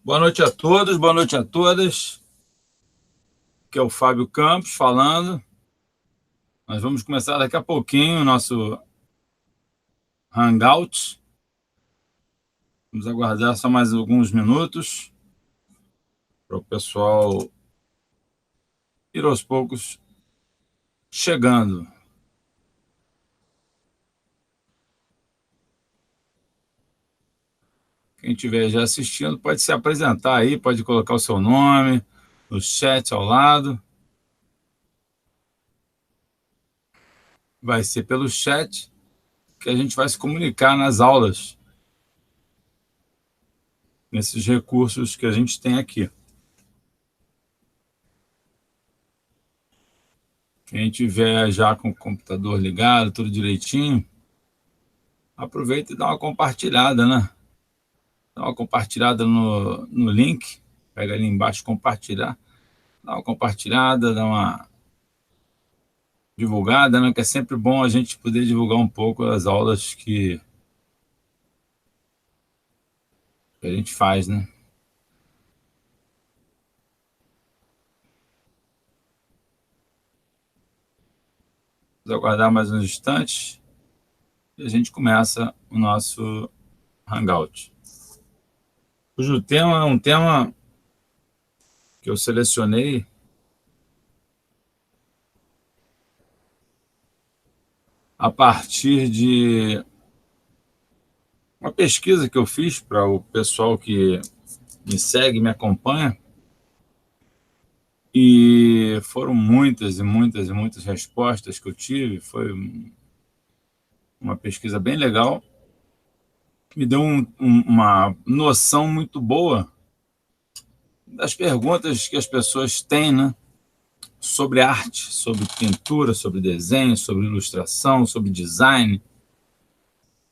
Boa noite a todos, boa noite a todas. Aqui é o Fábio Campos falando. Nós vamos começar daqui a pouquinho o nosso Hangout. Vamos aguardar só mais alguns minutos para o pessoal ir aos poucos chegando. Quem estiver já assistindo pode se apresentar aí, pode colocar o seu nome no chat ao lado. Vai ser pelo chat que a gente vai se comunicar nas aulas, nesses recursos que a gente tem aqui. Quem tiver já com o computador ligado, tudo direitinho, aproveita e dá uma compartilhada, né? Dá uma compartilhada no link, pega ali embaixo, compartilhar, dá uma compartilhada, dá uma divulgada, né? Que é sempre bom a gente poder divulgar um pouco as aulas que a gente faz, né? Vamos aguardar mais uns instantes e a gente começa o nosso Hangout. Hoje o tema é um tema que eu selecionei a partir de uma pesquisa que eu fiz para o pessoal que me segue, me acompanha, e foram muitas e muitas e muitas respostas que eu tive. Foi uma pesquisa bem legal, me deu uma noção muito boa das perguntas que as pessoas têm, né, sobre arte, sobre pintura, sobre desenho, sobre ilustração, sobre design,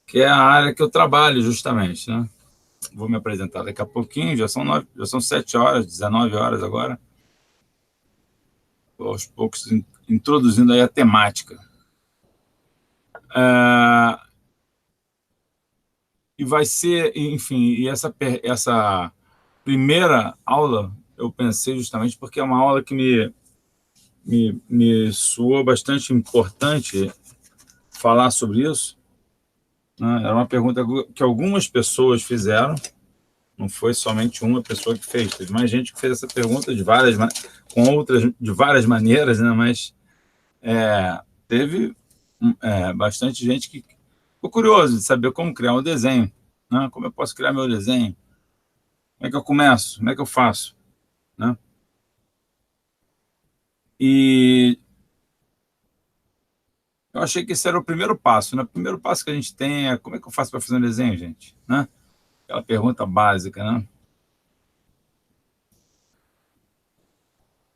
que é a área que eu trabalho justamente, né? Vou me apresentar daqui a pouquinho, já são 7 horas, 19 horas agora. Vou aos poucos introduzindo aí a temática. E vai ser, enfim, e essa primeira aula eu pensei justamente porque é uma aula que me soou bastante importante falar sobre isso, né? Era uma pergunta que algumas pessoas fizeram, não foi somente uma pessoa que fez, teve mais gente que fez essa pergunta com outras de várias maneiras, né? Mas teve bastante gente que ficou curioso de saber como criar um desenho, né? Como eu posso criar meu desenho? Como é que eu começo? Como é que eu faço? Né? E eu achei que esse era o primeiro passo, né? O primeiro passo que a gente tem é como é que eu faço para fazer um desenho, gente? Né? Aquela pergunta básica, né?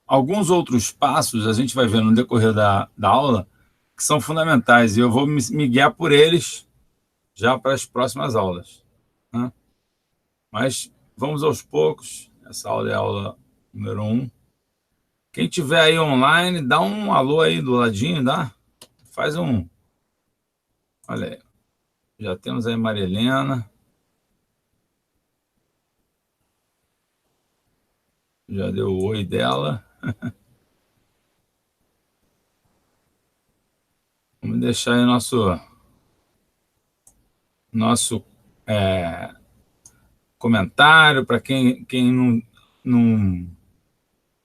Alguns outros passos a gente vai ver no decorrer da aula que são fundamentais e eu vou me guiar por eles já para as próximas aulas, né? Mas vamos aos poucos. Essa aula é a aula número 1. Quem tiver aí online, dá um alô aí do ladinho, dá? Faz um... Olha aí, já temos aí Maria Helena. Já deu o oi dela. Vamos deixar aí nosso comentário para quem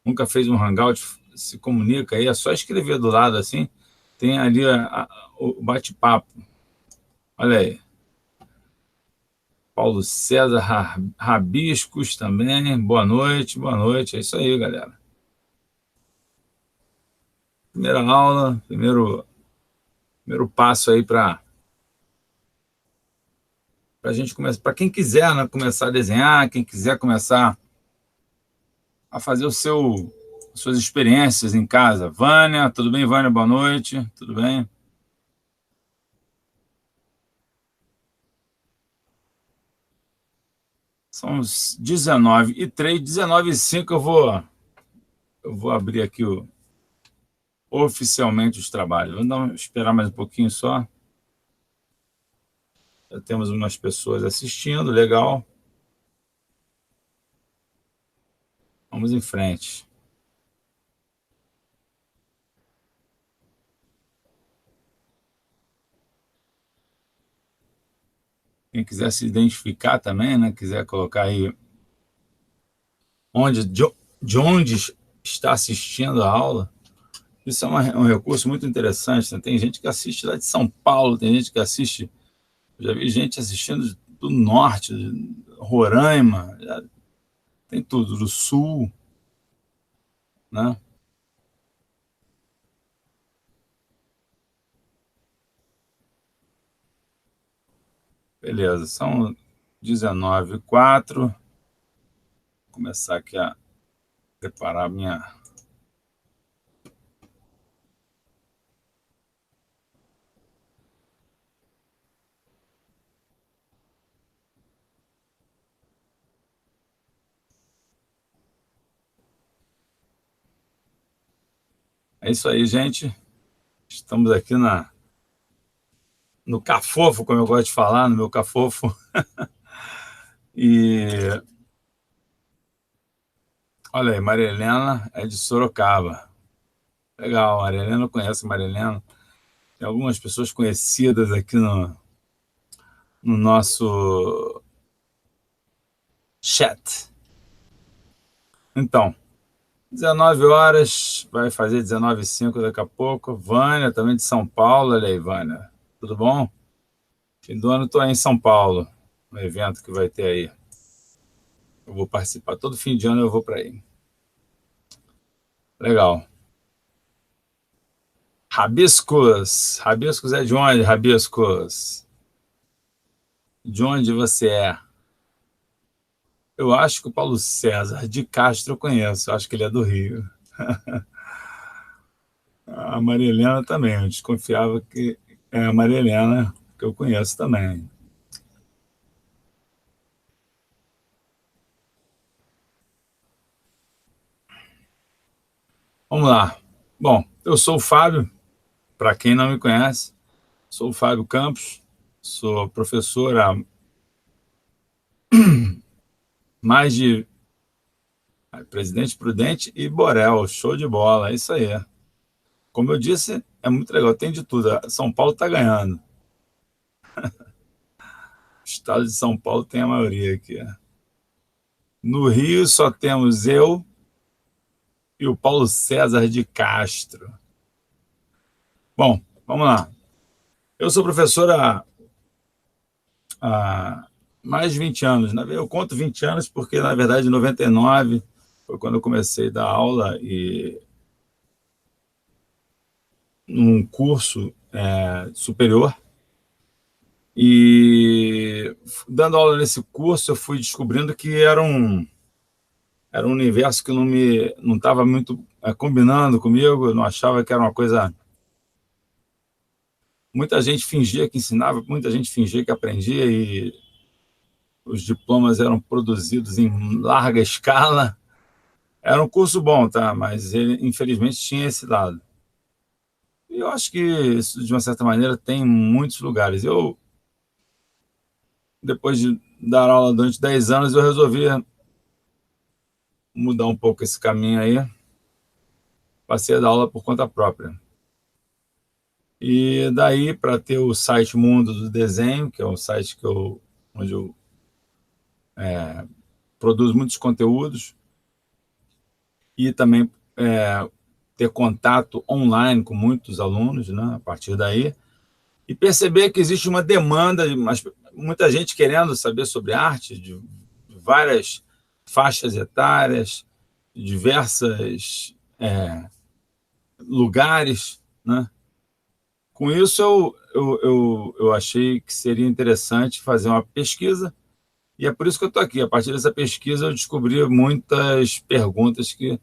nunca fez um Hangout, se comunica aí, é só escrever do lado assim, tem ali o bate-papo. Olha aí. Paulo César Rabiscos também, boa noite, é isso aí, galera. Primeira aula, primeiro passo aí para a gente começar, para quem quiser, né, começar a desenhar, quem quiser começar a fazer suas experiências em casa. Vânia, tudo bem, Vânia? Boa noite, tudo bem? São os 19h03, 19h05 eu vou abrir aqui oficialmente os trabalhos. Vamos esperar mais um pouquinho só. Já temos umas pessoas assistindo, legal. Vamos em frente. Quem quiser se identificar também, né? Quiser colocar aí de onde está assistindo a aula. Isso é um recurso muito interessante, né? Tem gente que assiste lá de São Paulo, tem gente que assiste... Já vi gente assistindo do norte, Roraima, tem tudo, do sul, né? Beleza, são 19h04. Vou começar aqui a preparar a minha... É isso aí, gente. Estamos aqui no Cafofo, como eu gosto de falar, no meu Cafofo. E olha aí, Maria Helena é de Sorocaba. Legal, Maria Helena, eu conheço Maria Helena. Tem algumas pessoas conhecidas aqui no nosso chat. Então, 19 horas, vai fazer 19h05 daqui a pouco. Vânia, também de São Paulo. Olha aí, Vânia. Tudo bom? Fim do ano estou aí em São Paulo, no evento que vai ter aí. Eu vou participar. Todo fim de ano eu vou para aí. Legal. Rabiscos. Rabiscos é de onde, Rabiscos? De onde você é? Eu acho que o Paulo César de Castro eu conheço. Eu acho que ele é do Rio. A Maria Helena também. Eu desconfiava que é a Maria Helena, que eu conheço também. Vamos lá. Bom, eu sou o Fábio. Para quem não me conhece, sou o Fábio Campos. Sou professor há mais de Presidente Prudente e Borel. Show de bola, é isso aí. Como eu disse, é muito legal, tem de tudo. São Paulo está ganhando. O estado de São Paulo tem a maioria aqui. No Rio só temos eu e o Paulo César de Castro. Bom, vamos lá. Eu sou professor há mais de 20 anos. Eu conto 20 anos porque, na verdade, em 99 foi quando eu comecei a dar aula e num curso superior. E dando aula nesse curso, eu fui descobrindo que era um universo que não estava muito combinando comigo. Eu não achava que era uma coisa... Muita gente fingia que ensinava, muita gente fingia que aprendia, e os diplomas eram produzidos em larga escala. Era um curso bom, tá? Mas ele, infelizmente, tinha esse lado. E eu acho que isso, de uma certa maneira, tem em muitos lugares. Depois de dar aula durante 10 anos, eu resolvi mudar um pouco esse caminho aí. Passei a dar aula por conta própria. E daí, para ter o site Mundo do Desenho, que é um site onde eu produzo muitos conteúdos, e também ter contato online com muitos alunos, né, a partir daí, e perceber que existe uma demanda, muita gente querendo saber sobre arte, de várias faixas etárias, diversos lugares, né? Com isso, eu achei que seria interessante fazer uma pesquisa, e é por isso que eu estou aqui. A partir dessa pesquisa, eu descobri muitas perguntas que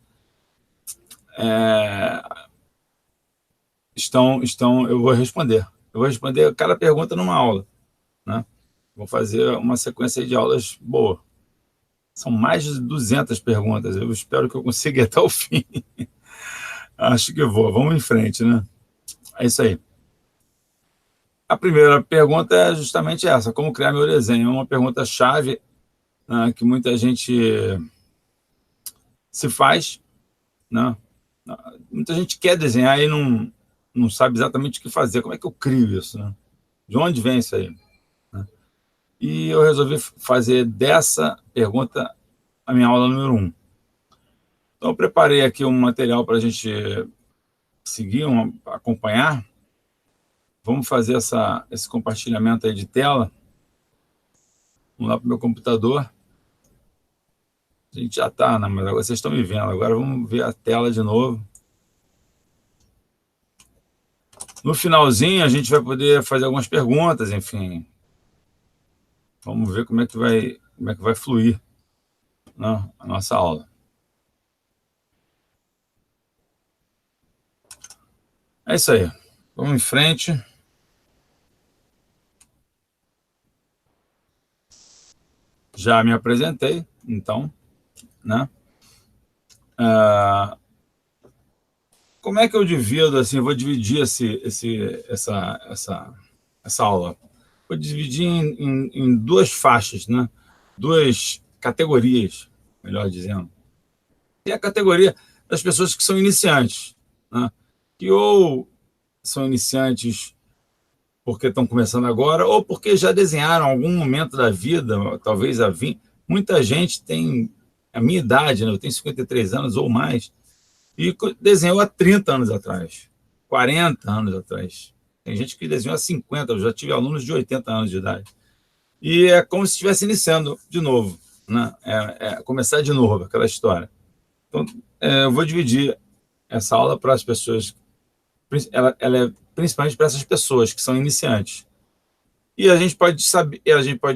eu vou responder. Eu vou responder cada pergunta numa aula, né? Vou fazer uma sequência de aulas boa. São mais de 200 perguntas. Eu espero que eu consiga ir até o fim. Acho que vou. Vamos em frente, né? É isso aí. A primeira pergunta é justamente essa: como criar meu desenho? É uma pergunta-chave, né, que muita gente se faz, né? Muita gente quer desenhar e não sabe exatamente o que fazer. Como é que eu crio isso, né? De onde vem isso aí? Né? E eu resolvi fazer dessa pergunta a minha aula número 1. Então, eu preparei aqui um material para a gente seguir, acompanhar. Vamos fazer esse compartilhamento aí de tela. Vamos lá para o meu computador. A gente já está, né? Mas agora vocês estão me vendo. Agora vamos ver a tela de novo. No finalzinho, a gente vai poder fazer algumas perguntas, enfim. Vamos ver como é que vai fluir, né, a nossa aula. É isso aí. Vamos em frente. Já me apresentei, então, né? Como é que eu divido, assim, eu vou dividir essa aula. Vou dividir em duas faixas, né? Duas categorias, melhor dizendo. Tem a categoria das pessoas que são iniciantes, né? Que ou são iniciantes porque estão começando agora, ou porque já desenharam em algum momento da vida, talvez há 20. Muita gente tem a minha idade, né? Eu tenho 53 anos ou mais, e desenhou há 30 anos atrás, 40 anos atrás. Tem gente que desenhou há 50, eu já tive alunos de 80 anos de idade. E é como se estivesse iniciando de novo, né? Começar de novo aquela história. Então, eu vou dividir essa aula para as pessoas, ela é principalmente para essas pessoas que são iniciantes. E a gente pode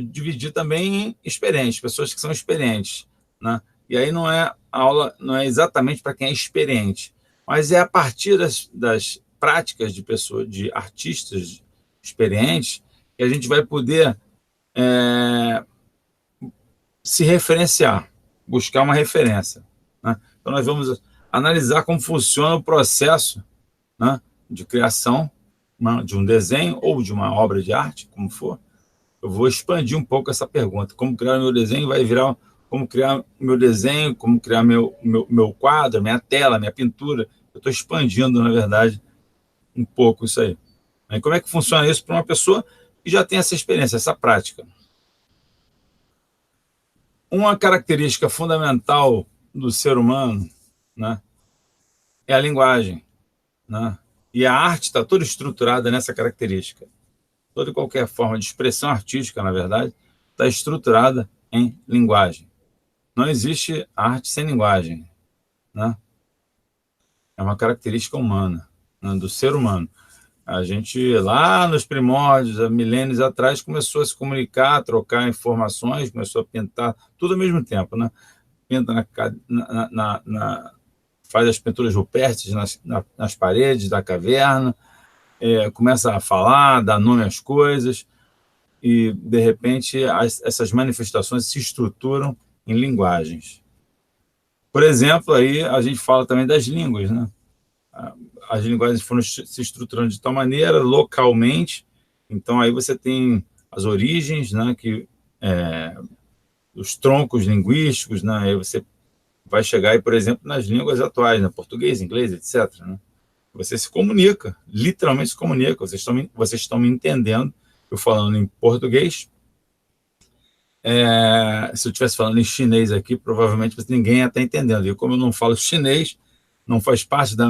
dividir também em experientes, pessoas que são experientes, né? E aí a aula não é exatamente para quem é experiente, mas é a partir das práticas de pessoas, de artistas experientes, que a gente vai poder se referenciar, buscar uma referência, né? Então nós vamos analisar como funciona o processo, né, de criação, né, de um desenho ou de uma obra de arte, como for. Eu vou expandir um pouco essa pergunta. Como criar meu desenho vai virar como criar meu desenho, como criar meu quadro, minha tela, minha pintura. Eu estou expandindo, na verdade, um pouco isso aí. E como é que funciona isso para uma pessoa que já tem essa experiência, essa prática? Uma característica fundamental do ser humano, né, é a linguagem, né? E a arte está toda estruturada nessa característica. Toda e qualquer forma de expressão artística, na verdade, está estruturada em linguagem. Não existe arte sem linguagem, né? É uma característica humana, né, do ser humano. A gente, lá nos primórdios, há milênios atrás, começou a se comunicar, a trocar informações, começou a pintar, tudo ao mesmo tempo, né? Pinta faz as pinturas rupestres nas paredes da caverna, começa a falar, dá nome às coisas, e, de repente, essas manifestações se estruturam em linguagens. Por exemplo, aí a gente fala também das línguas, né? As linguagens foram se estruturando de tal maneira, localmente, então aí você tem as origens, né, os troncos linguísticos, né, aí você vai chegar, aí, por exemplo, nas línguas atuais, né, português, inglês, etc., né? Você se comunica, literalmente se comunica, vocês estão me entendendo, eu falando em português. Se eu estivesse falando em chinês aqui, provavelmente ninguém ia estar entendendo. E como eu não falo chinês, não faz parte da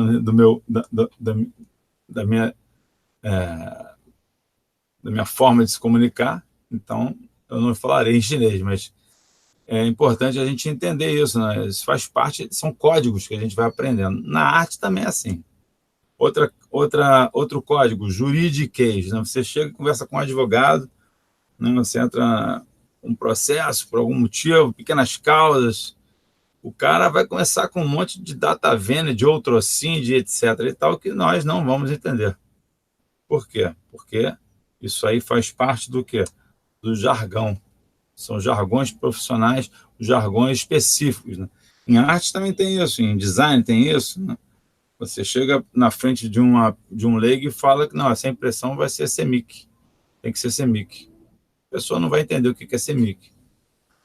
minha forma de se comunicar, então eu não falarei em chinês, mas é importante a gente entender isso, né? Isso faz parte, são códigos que a gente vai aprendendo. Na arte também é assim. Outro código, juridiquês, né? Você chega e conversa com um advogado, né? Você entra um processo por algum motivo, pequenas causas, o cara vai começar com um monte de data vênia, de outrocínio, de etc. e tal, que nós não vamos entender. Por quê? Porque isso aí faz parte do quê? Do jargão. São jargões profissionais, jargões específicos, né? Em arte também tem isso, em design tem isso, né? Você chega na frente de um leigo e fala que não, essa impressão vai ser CMYK, tem que ser CMYK. A pessoa não vai entender o que é CMYK,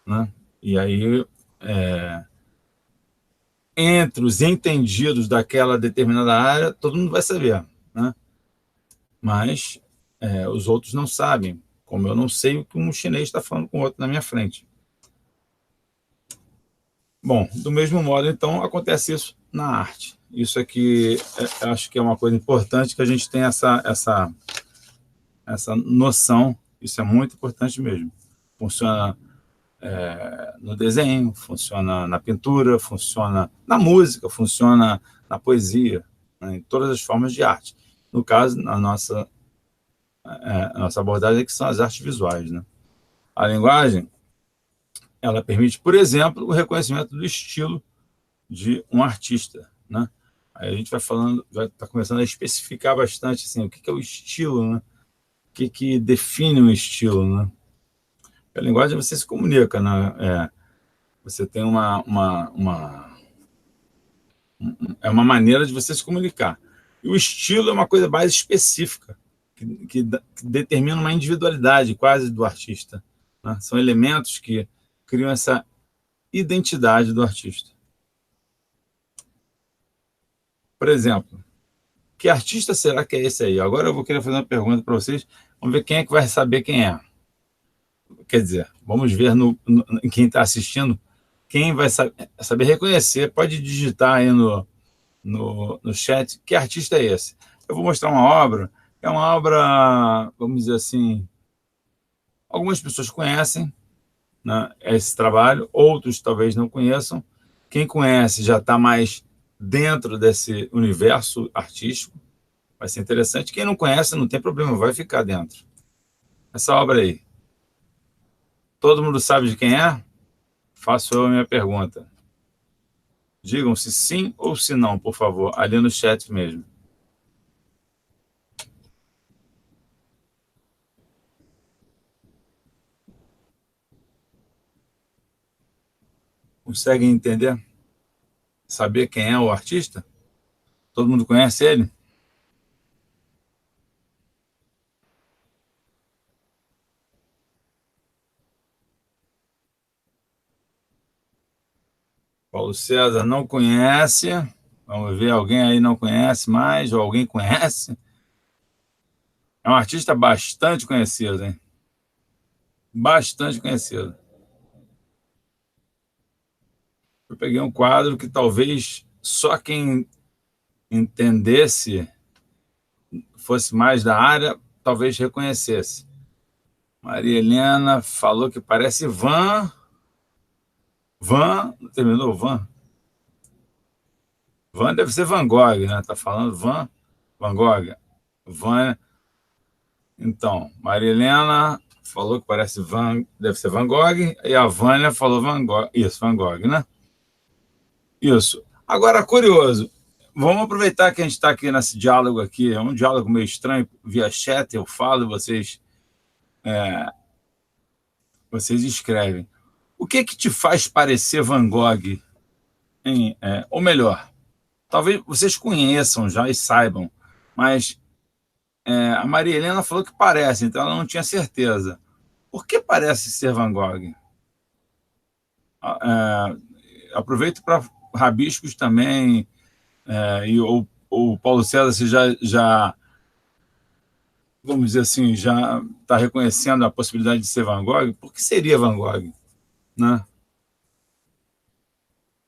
né? E aí entre os entendidos daquela determinada área, todo mundo vai saber, né? Mas os outros não sabem, como eu não sei o que um chinês está falando com o outro na minha frente. Bom, do mesmo modo, então, acontece isso na arte. Isso aqui, acho que é uma coisa importante que a gente tenha essa noção. Isso é muito importante mesmo. Funciona no desenho, funciona na pintura, funciona na música, funciona na poesia, né, em todas as formas de arte. No caso, a nossa abordagem é que são as artes visuais, né? A linguagem, ela permite, por exemplo, o reconhecimento do estilo de um artista, né? Aí a gente vai falando, vai estar começando a especificar bastante assim, o que é o estilo, né? O que define um estilo, né? A linguagem você se comunica, né? Você tem é uma maneira de você se comunicar. E o estilo é uma coisa mais específica, que determina uma individualidade quase do artista, né? São elementos que criam essa identidade do artista. Por exemplo, que artista será que é esse aí? Agora eu vou querer fazer uma pergunta para vocês. Vamos ver quem é que vai saber quem é. Quer dizer, vamos ver em quem está assistindo, quem vai saber reconhecer. Pode digitar aí no chat que artista é esse. Eu vou mostrar uma obra, é uma obra, vamos dizer assim, algumas pessoas conhecem, né, esse trabalho, outros talvez não conheçam. Quem conhece já está mais dentro desse universo artístico, vai ser interessante. Quem não conhece, não tem problema, vai ficar dentro. Essa obra aí, todo mundo sabe de quem é? Faço eu a minha pergunta. Digam se sim ou se não, por favor, ali no chat mesmo. Conseguem entender? Saber quem é o artista? Todo mundo conhece ele? Paulo César não conhece. Vamos ver, alguém aí não conhece mais, ou alguém conhece? É um artista bastante conhecido, hein? Bastante conhecido. Eu peguei um quadro que talvez só quem entendesse, fosse mais da área, talvez reconhecesse. Maria Helena falou que parece Van. Van, terminou Van? Van deve ser Van Gogh, né? Tá falando Van Gogh. Van. Então, Maria Helena falou que parece deve ser Van Gogh, e a Vânia falou Van Gogh. Isso, Van Gogh, né? Isso. Agora, curioso, vamos aproveitar que a gente está aqui nesse diálogo aqui, é um diálogo meio estranho, via chat, eu falo e vocês escrevem. O que te faz parecer Van Gogh? Ou melhor, talvez vocês conheçam já e saibam, mas a Maria Helena falou que parece, então ela não tinha certeza. Por que parece ser Van Gogh? Aproveito para rabiscos também, e o Paulo César, você já, vamos dizer assim, já está reconhecendo a possibilidade de ser Van Gogh? Por que seria Van Gogh? Né?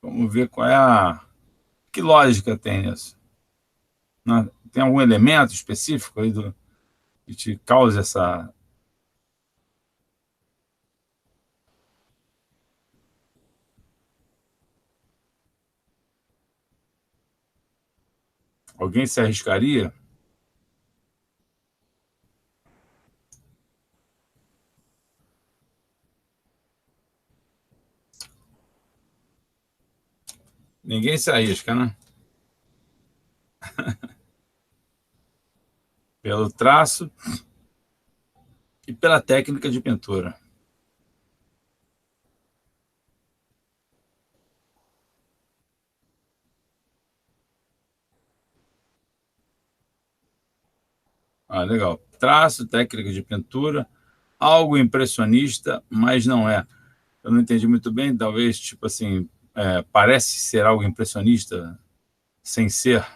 Vamos ver qual é que lógica tem isso. Né? Tem algum elemento específico aí que te causa essa... Alguém se arriscaria? Ninguém se arrisca, né? Pelo traço e pela técnica de pintura. Legal. Traço, técnica de pintura, algo impressionista, mas não é. Eu não entendi muito bem, talvez, tipo assim, parece ser algo impressionista, sem ser.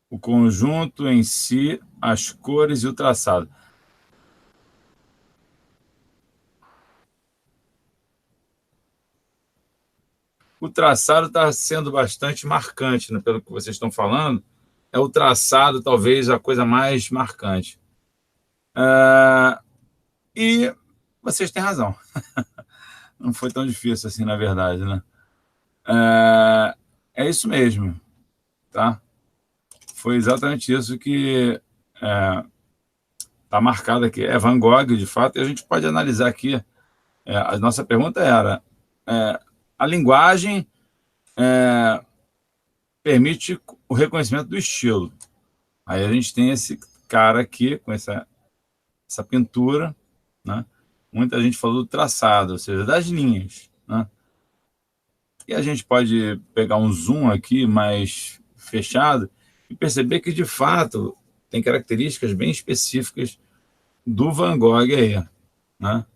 O conjunto em si, as cores e o traçado. O traçado está sendo bastante marcante, né, pelo que vocês estão falando. É o traçado, talvez, a coisa mais marcante. E vocês têm razão. Não foi tão difícil assim, na verdade, né? É isso mesmo, tá? Foi exatamente isso que está marcado aqui. É Van Gogh, de fato, e a gente pode analisar aqui. A nossa pergunta era: a linguagem permite o reconhecimento do estilo. Aí a gente tem esse cara aqui, com essa pintura, né? Muita gente falou do traçado, ou seja, das linhas, né? E a gente pode pegar um zoom aqui mais fechado e perceber que, de fato, tem características bem específicas do Van Gogh aí, né?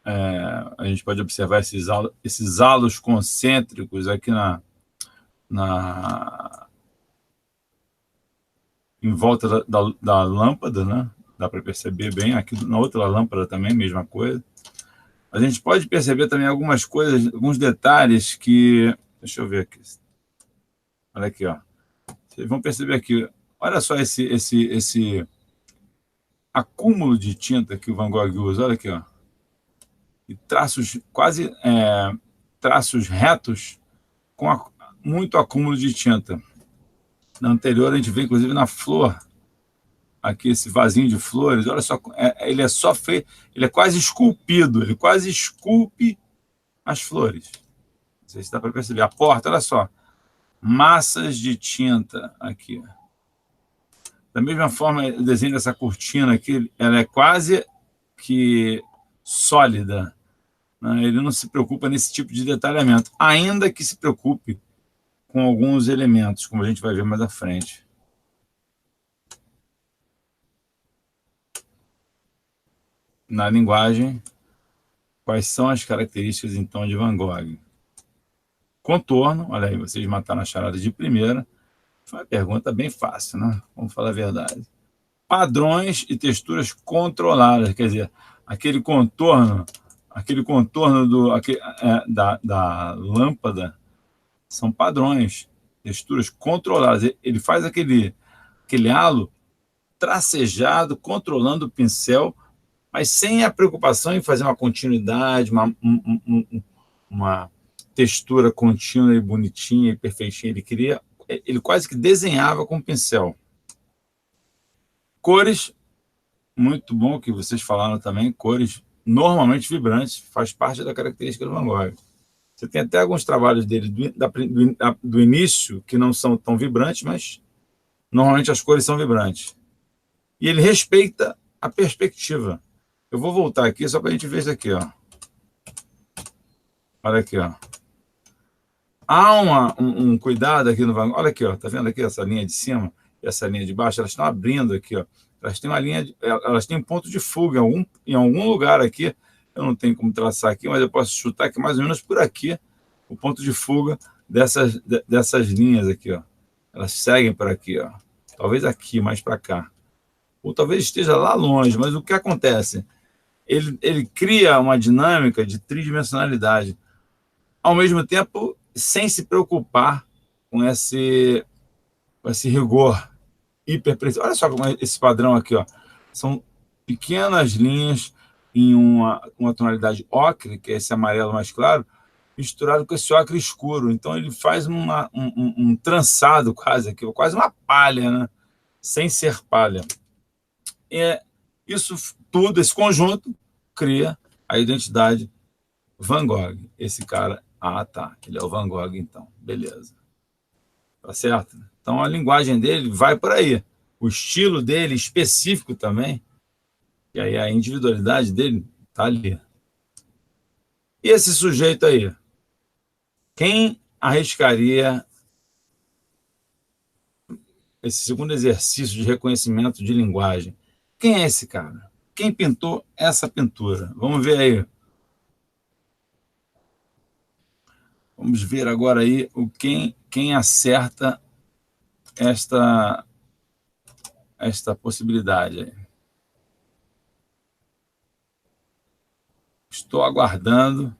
A gente pode observar esses halos concêntricos aqui em volta da lâmpada, né? Dá para perceber bem. Aqui na outra lâmpada também, mesma coisa. A gente pode perceber também algumas coisas, alguns detalhes que... Deixa eu ver aqui. Olha aqui, ó. Vocês vão perceber aqui. Olha só esse acúmulo de tinta que o Van Gogh usa. Olha aqui, ó. E traços quase traços retos com muito acúmulo de tinta. Na anterior, a gente vê, inclusive, na flor, aqui esse vasinho de flores, olha só, ele é só feito, ele é quase esculpido, ele quase esculpe as flores. Não sei se dá para perceber. A porta, olha só, massas de tinta aqui. Da mesma forma, o desenho dessa cortina aqui, ela é quase que sólida, né? Ele não se preocupa nesse tipo de detalhamento, ainda que se preocupe com alguns elementos, como a gente vai ver mais à frente. Na linguagem, quais são as características, então, de Van Gogh? Contorno, olha aí, vocês mataram a charada de primeira. Foi uma pergunta bem fácil, né? Vamos falar a verdade. Padrões e texturas controladas, quer dizer, aquele contorno da lâmpada são padrões, texturas controladas. Ele faz aquele halo tracejado, controlando o pincel, mas sem a preocupação em fazer uma continuidade, uma textura contínua e bonitinha e perfeitinha. Ele quase que desenhava com o pincel. Cores, muito bom que vocês falaram também, cores normalmente vibrantes, faz parte da característica do Van Gogh. Você tem até alguns trabalhos dele do início que não são tão vibrantes, mas normalmente as cores são vibrantes. E ele respeita a perspectiva. Eu vou voltar aqui só para a gente ver isso aqui, ó. Olha aqui, ó. Há um cuidado aqui no Van Gogh. Olha aqui, ó. Tá vendo aqui essa linha de cima e essa linha de baixo? Elas estão abrindo aqui, ó. Elas têm elas têm um ponto de fuga em algum lugar aqui. Eu não tenho como traçar aqui, mas eu posso chutar que mais ou menos por aqui o ponto de fuga dessas linhas aqui, ó. Elas seguem por aqui, ó. Talvez aqui, mais para cá. Ou talvez esteja lá longe, mas o que acontece? Ele cria uma dinâmica de tridimensionalidade, ao mesmo tempo sem se preocupar com esse rigor hiper preciso. Olha só como é esse padrão aqui, ó. São pequenas linhas em uma tonalidade ocre, que é esse amarelo mais claro, misturado com esse ocre escuro. Então ele faz um trançado quase aqui, quase uma palha, né? Sem ser palha. Isso tudo, esse conjunto, cria a identidade Van Gogh. Esse cara, tá, ele é o Van Gogh, então, beleza. Tá certo? Então a linguagem dele vai por aí. O estilo dele específico também, e aí a individualidade dele tá ali. E esse sujeito aí? Quem arriscaria esse segundo exercício de reconhecimento de linguagem? Quem é esse cara? Quem pintou essa pintura? Vamos ver aí. Vamos ver agora aí quem acerta esta possibilidade aí. Estou aguardando.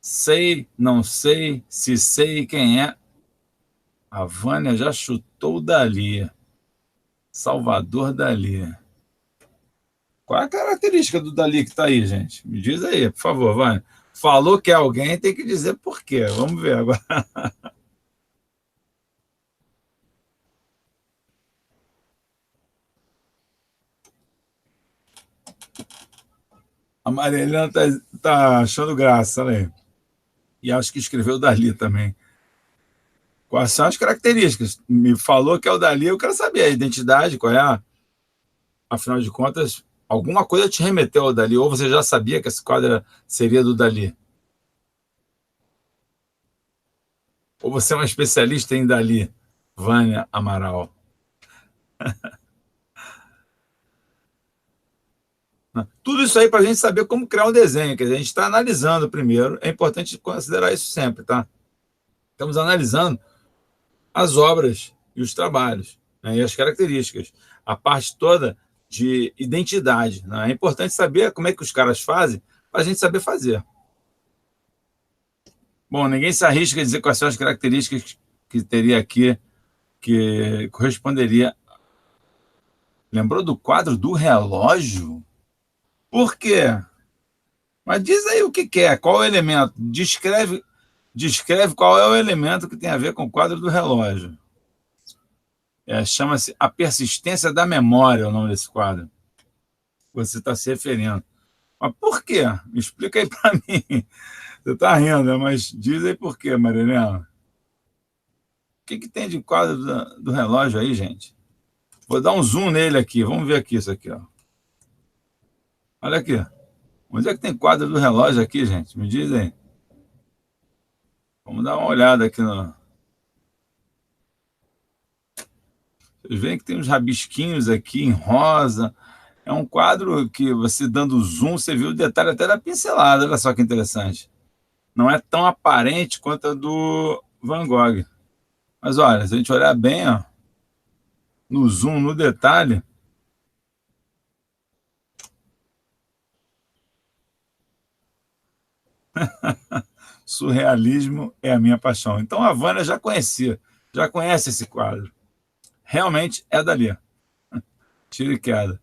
Sei, não sei, se sei quem é. A Vânia já chutou Dali. Salvador Dali. Qual é a característica do Dali que está aí, gente? Me diz aí, por favor, Vânia. Falou que é alguém, tem que dizer por quê. Vamos ver agora. A Marilena tá achando graça, olha aí. E acho que escreveu Dali também. Quais são as características? Me falou que é o Dali, eu quero saber a identidade, qual é afinal de contas, alguma coisa te remeteu ao Dali, ou você já sabia que esse quadro seria do Dali? Ou você é uma especialista em Dali, Vânia Amaral? Tudo isso aí para a gente saber como criar um desenho, quer dizer, a gente está analisando primeiro, é importante considerar isso sempre, tá? Estamos analisando as obras e os trabalhos, né, e as características, a parte toda de identidade, né? É importante saber como é que os caras fazem para a gente saber fazer. Bom, ninguém se arrisca a dizer quais são as características que teria aqui que corresponderia. Lembrou do quadro do relógio? Por quê? Mas diz aí o que é, qual é o elemento? Descreve qual é o elemento que tem a ver com o quadro do relógio. Chama-se A Persistência da Memória, o nome desse quadro. Você está se referindo. Mas por quê? Me explica aí para mim. Você está rindo, né? Mas diz aí por quê, Marilena. O que tem de quadro do relógio aí, gente? Vou dar um zoom nele aqui. Vamos ver aqui isso aqui, ó. Olha aqui. Onde é que tem quadro do relógio aqui, gente? Me diz aí. Vamos dar uma olhada aqui no. Vocês veem que tem uns rabisquinhos aqui em rosa. É um quadro que você dando zoom, você viu o detalhe até da pincelada. Olha só que interessante. Não é tão aparente quanto a do Van Gogh. Mas olha, se a gente olhar bem, ó, no zoom, no detalhe, surrealismo é a minha paixão. Então a Vânia já conhece esse quadro. Realmente é Dali. Tiro e queda.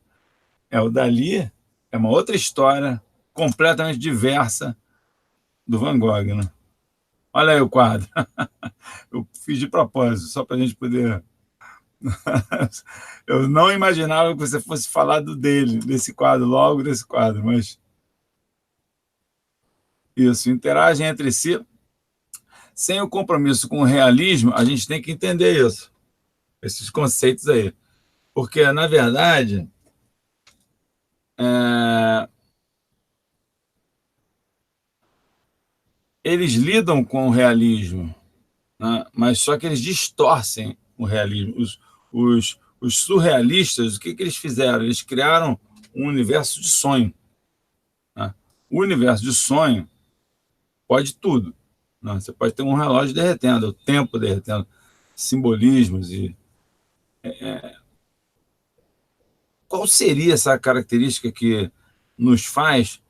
É o Dali, é uma outra história completamente diversa do Van Gogh, né? Olha aí o quadro. Eu fiz de propósito, só para a gente poder. Eu não imaginava que você fosse falar desse quadro, logo desse quadro, mas isso, interagem entre si. Sem o compromisso com o realismo, a gente tem que entender isso, esses conceitos aí. Porque, na verdade, é, eles lidam com o realismo, né? Mas só que eles distorcem o realismo. Os surrealistas, o que eles fizeram? Eles criaram um universo de sonho, né? O universo de sonho pode tudo, né? Você pode ter um relógio derretendo, o tempo derretendo, simbolismos. Qual seria essa característica que nos faz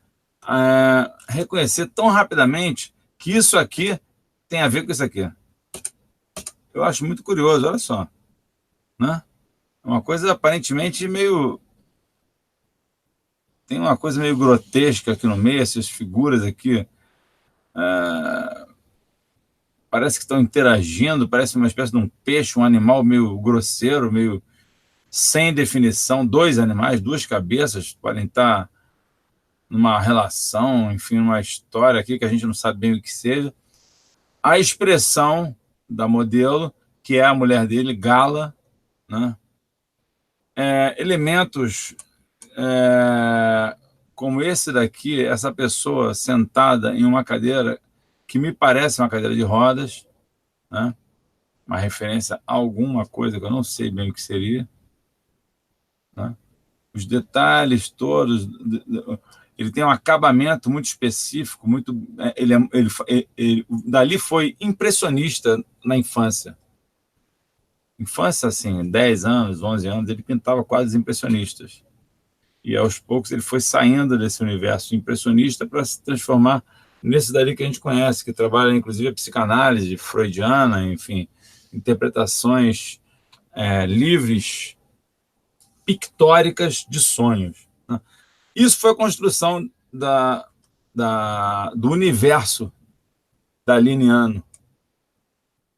reconhecer tão rapidamente que isso aqui tem a ver com isso aqui? Eu acho muito curioso, olha só, né? Uma coisa aparentemente meio. Tem uma coisa meio grotesca aqui no meio, essas figuras aqui. Parece que estão interagindo, parece uma espécie de um peixe, um animal meio grosseiro, meio sem definição. Dois animais, duas cabeças, podem estar numa relação, enfim, uma história aqui que a gente não sabe bem o que seja. A expressão da modelo, que é a mulher dele, Gala, né? Elementos como esse daqui, essa pessoa sentada em uma cadeira que me parece uma cadeira de rodas, né? Uma referência a alguma coisa que eu não sei bem o que seria, né? Os detalhes todos. ele tem um acabamento muito específico, muito, o Dalí foi impressionista na infância. Infância, assim, 10 anos, 11 anos, ele pintava quadros impressionistas. E aos poucos ele foi saindo desse universo impressionista para se transformar nesse Dalí que a gente conhece, que trabalha inclusive a psicanálise freudiana, enfim, interpretações livres, pictóricas de sonhos, né? Isso foi a construção do universo daliniano.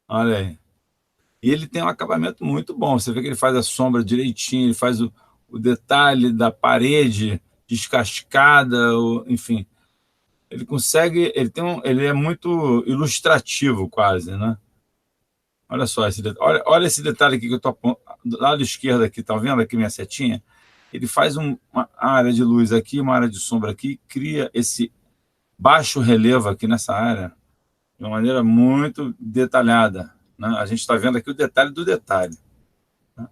Olha aí. E ele tem um acabamento muito bom. Você vê que ele faz a sombra direitinho, ele faz o detalhe da parede descascada, enfim. Ele consegue, ele é muito ilustrativo quase, né? Olha só esse detalhe. Olha esse detalhe aqui que eu estou do lado esquerdo aqui, tá vendo aqui minha setinha? Ele faz uma área de luz aqui, uma área de sombra aqui, cria esse baixo relevo aqui nessa área de uma maneira muito detalhada, né? A gente está vendo aqui o detalhe do detalhe, né?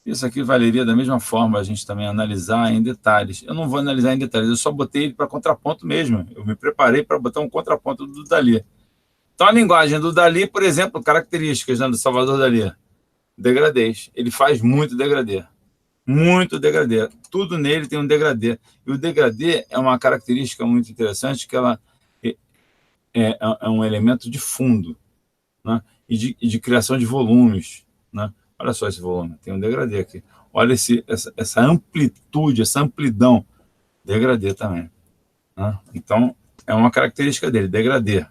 Isso aqui valeria da mesma forma a gente também analisar em detalhes. Eu não vou analisar em detalhes, eu só botei ele para contraponto mesmo. Eu me preparei para botar um contraponto do Dalí. Então, a linguagem do Dalí, por exemplo, características, né, do Salvador Dalí, degradês. Ele faz muito degradê. Muito degradê. Tudo nele tem um degradê. E o degradê é uma característica muito interessante, que ela é um elemento de fundo, né? E de criação de volumes, né? Olha só esse volume, tem um degradê aqui. Olha essa amplitude, essa amplidão, degradê também, né? Então, é uma característica dele, degradê.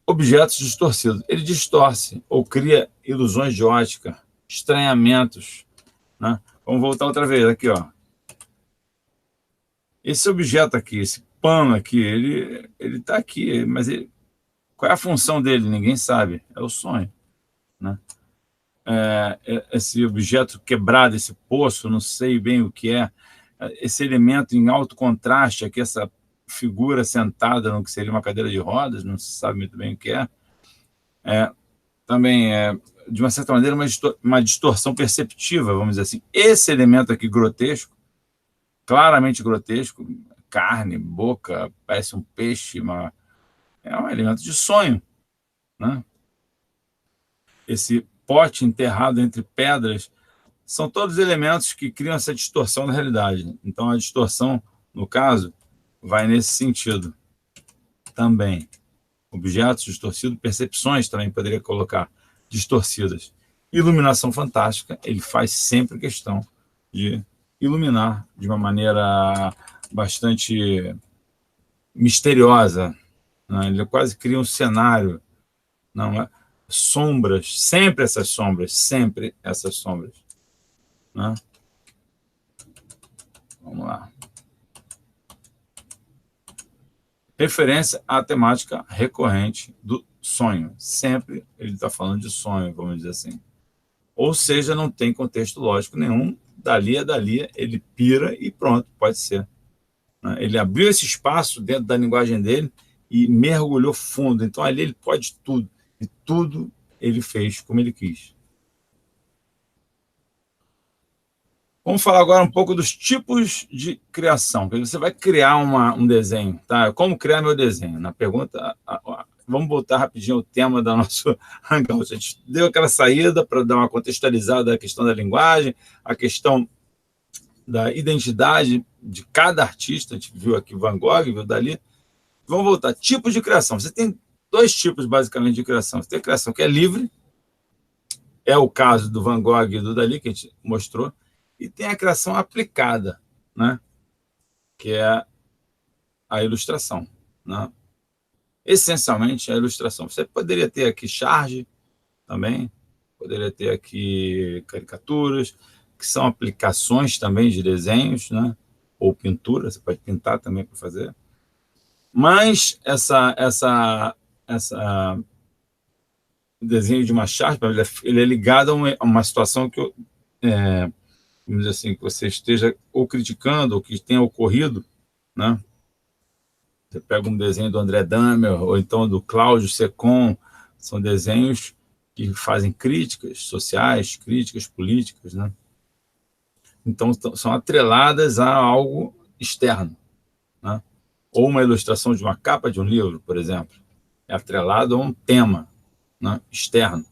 Objetos distorcidos. Ele distorce ou cria ilusões de ótica, estranhamentos, né? Vamos voltar outra vez aqui, ó. Esse objeto aqui, esse pano aqui, ele está aqui, mas qual é a função dele? Ninguém sabe. É o sonho, né? Esse objeto quebrado, esse poço, não sei bem o que é. Esse elemento em alto contraste aqui, essa figura sentada no que seria uma cadeira de rodas, não se sabe muito bem o que é. Também de uma certa maneira, uma distorção perceptiva, vamos dizer assim. Esse elemento aqui grotesco, claramente grotesco, carne, boca, parece um peixe, é um elemento de sonho, né? Esse pote enterrado entre pedras são todos elementos que criam essa distorção da realidade. Então, a distorção, no caso, vai nesse sentido também. Objetos distorcidos, percepções também poderia colocar distorcidas. Iluminação fantástica, ele faz sempre questão de iluminar de uma maneira bastante misteriosa, né? Ele quase cria um cenário, não é? Sombras, sempre essas sombras, né? Vamos lá. Referência à temática recorrente do sonho. Sempre ele está falando de sonho, vamos dizer assim. Ou seja, não tem contexto lógico nenhum. Dali é dali, ele pira e pronto, pode ser. Ele abriu esse espaço dentro da linguagem dele e mergulhou fundo. Então, ali ele pode tudo. E tudo ele fez como ele quis. Vamos falar agora um pouco dos tipos de criação. Você vai criar um desenho, tá? Como criar meu desenho? Na pergunta, vamos voltar rapidinho ao tema da nossa Hangout. A gente deu aquela saída para dar uma contextualizada à questão da linguagem, a questão da identidade de cada artista. A gente viu aqui Van Gogh, viu Dalí. Vamos voltar. Tipos de criação. Você tem dois tipos, basicamente, de criação. Você tem a criação que é livre, é o caso do Van Gogh e do Dalí, que a gente mostrou, e tem a criação aplicada, né? Que é a ilustração, né? Essencialmente, a ilustração. Você poderia ter aqui charge também, poderia ter aqui caricaturas, que são aplicações também de desenhos, né? Ou pintura, você pode pintar também para fazer. Mas essa desenho de uma charge, ele é ligado a uma situação que vamos dizer assim, que você esteja ou criticando ou que tenha ocorrido, né? Você pega um desenho do André Dahmer ou então do Cláudio Secom, são desenhos que fazem críticas sociais, críticas políticas, né? Então, são atreladas a algo externo, né? Ou uma ilustração de uma capa de um livro, por exemplo, é atrelado a um tema, né, externo.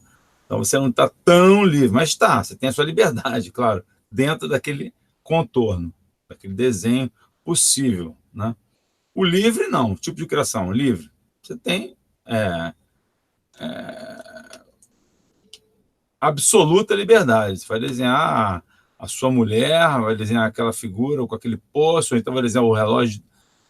Então, você não está tão livre, mas está, você tem a sua liberdade, claro, dentro daquele contorno, daquele desenho possível, né? O livre, não, o tipo de criação, livre. Você tem absoluta liberdade. Você vai desenhar a sua mulher, vai desenhar aquela figura com aquele poço, ou então vai desenhar o relógio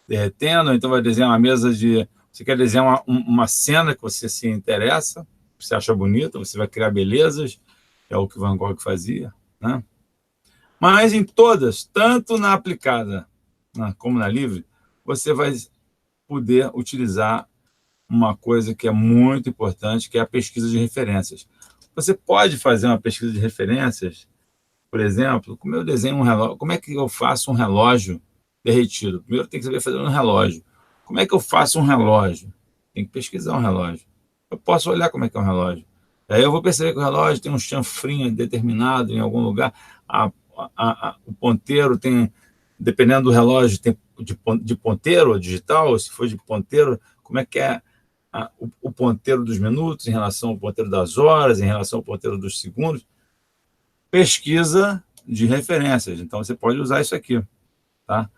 derretendo, ou então vai desenhar uma mesa de... Você quer desenhar uma cena que você se interessa, que você acha bonita, você vai criar belezas, é o que Van Gogh fazia, né? Mas em todas, tanto na aplicada, né, como na livre, você vai poder utilizar uma coisa que é muito importante, que é a pesquisa de referências. Você pode fazer uma pesquisa de referências, por exemplo, como eu desenho um relógio, como é que eu faço um relógio derretido? Primeiro tem que saber fazer um relógio. Como é que eu faço um relógio? Tem que pesquisar um relógio. Eu posso olhar como é que é um relógio. Aí eu vou perceber que o relógio tem um chanfrinho determinado em algum lugar. O ponteiro tem, dependendo do relógio, tem de ponteiro ou digital, se for de ponteiro, como é que é o ponteiro dos minutos em relação ao ponteiro das horas, em relação ao ponteiro dos segundos. Pesquisa de referências. Então, você pode usar isso aqui, tá?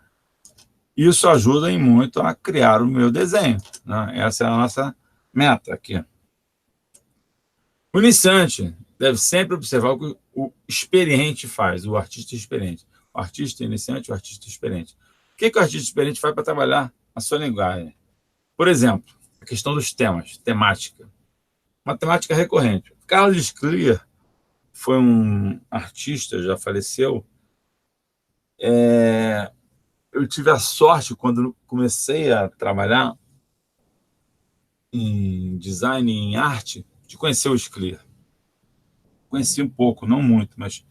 Isso ajuda em muito a criar o meu desenho, né? Essa é a nossa meta aqui. O iniciante deve sempre observar o que o experiente faz, o artista experiente. O artista iniciante e o artista experiente. O que o artista experiente faz para trabalhar a sua linguagem? Por exemplo, a questão dos temas, temática. Uma temática recorrente. Carlos Clear foi um artista, já faleceu. Eu tive a sorte, quando comecei a trabalhar em design e em arte, de conhecer o Clear. Conheci um pouco, não muito, mas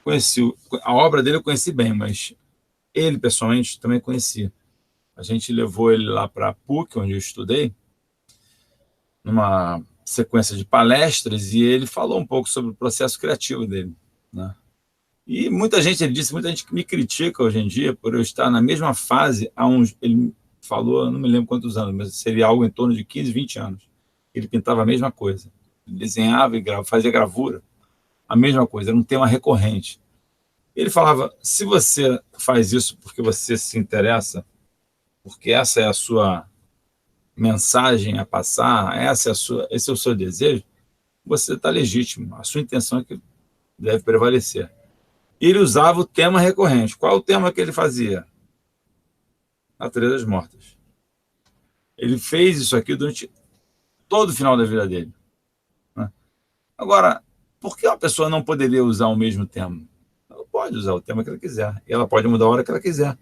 conheci. A obra dele eu conheci bem, mas ele, pessoalmente, também conheci. A gente levou ele lá para a PUC, onde eu estudei, numa sequência de palestras, e ele falou um pouco sobre o processo criativo dele, né? E muita gente, ele disse, muita gente me critica hoje em dia por eu estar na mesma fase há uns, ele falou, não me lembro quantos anos, mas seria algo em torno de 15, 20 anos. Ele pintava a mesma coisa, ele desenhava e fazia gravura, a mesma coisa, era um tema recorrente. Ele falava, se você faz isso porque você se interessa, porque essa é a sua mensagem a passar, esse é o seu desejo, você está legítimo, a sua intenção é que deve prevalecer. Ele usava o tema recorrente. Qual é o tema que ele fazia? Naturezas mortas. Ele fez isso aqui durante todo o final da vida dele, né? Agora, por que uma pessoa não poderia usar o mesmo tema? Ela pode usar o tema que ela quiser. E ela pode mudar a hora que ela quiser.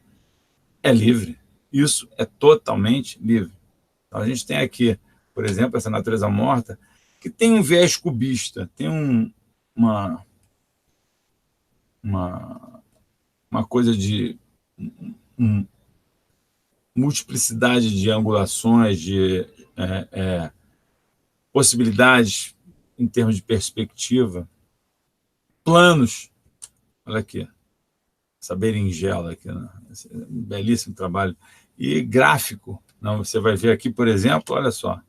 É livre. Isso é totalmente livre. Então, a gente tem aqui, por exemplo, essa natureza morta, que tem um viés cubista, tem uma coisa de multiplicidade de angulações, de possibilidades em termos de perspectiva, planos. Olha aqui, essa berinjela aqui, né? Um belíssimo trabalho. E gráfico. Não, você vai ver aqui, por exemplo, olha só,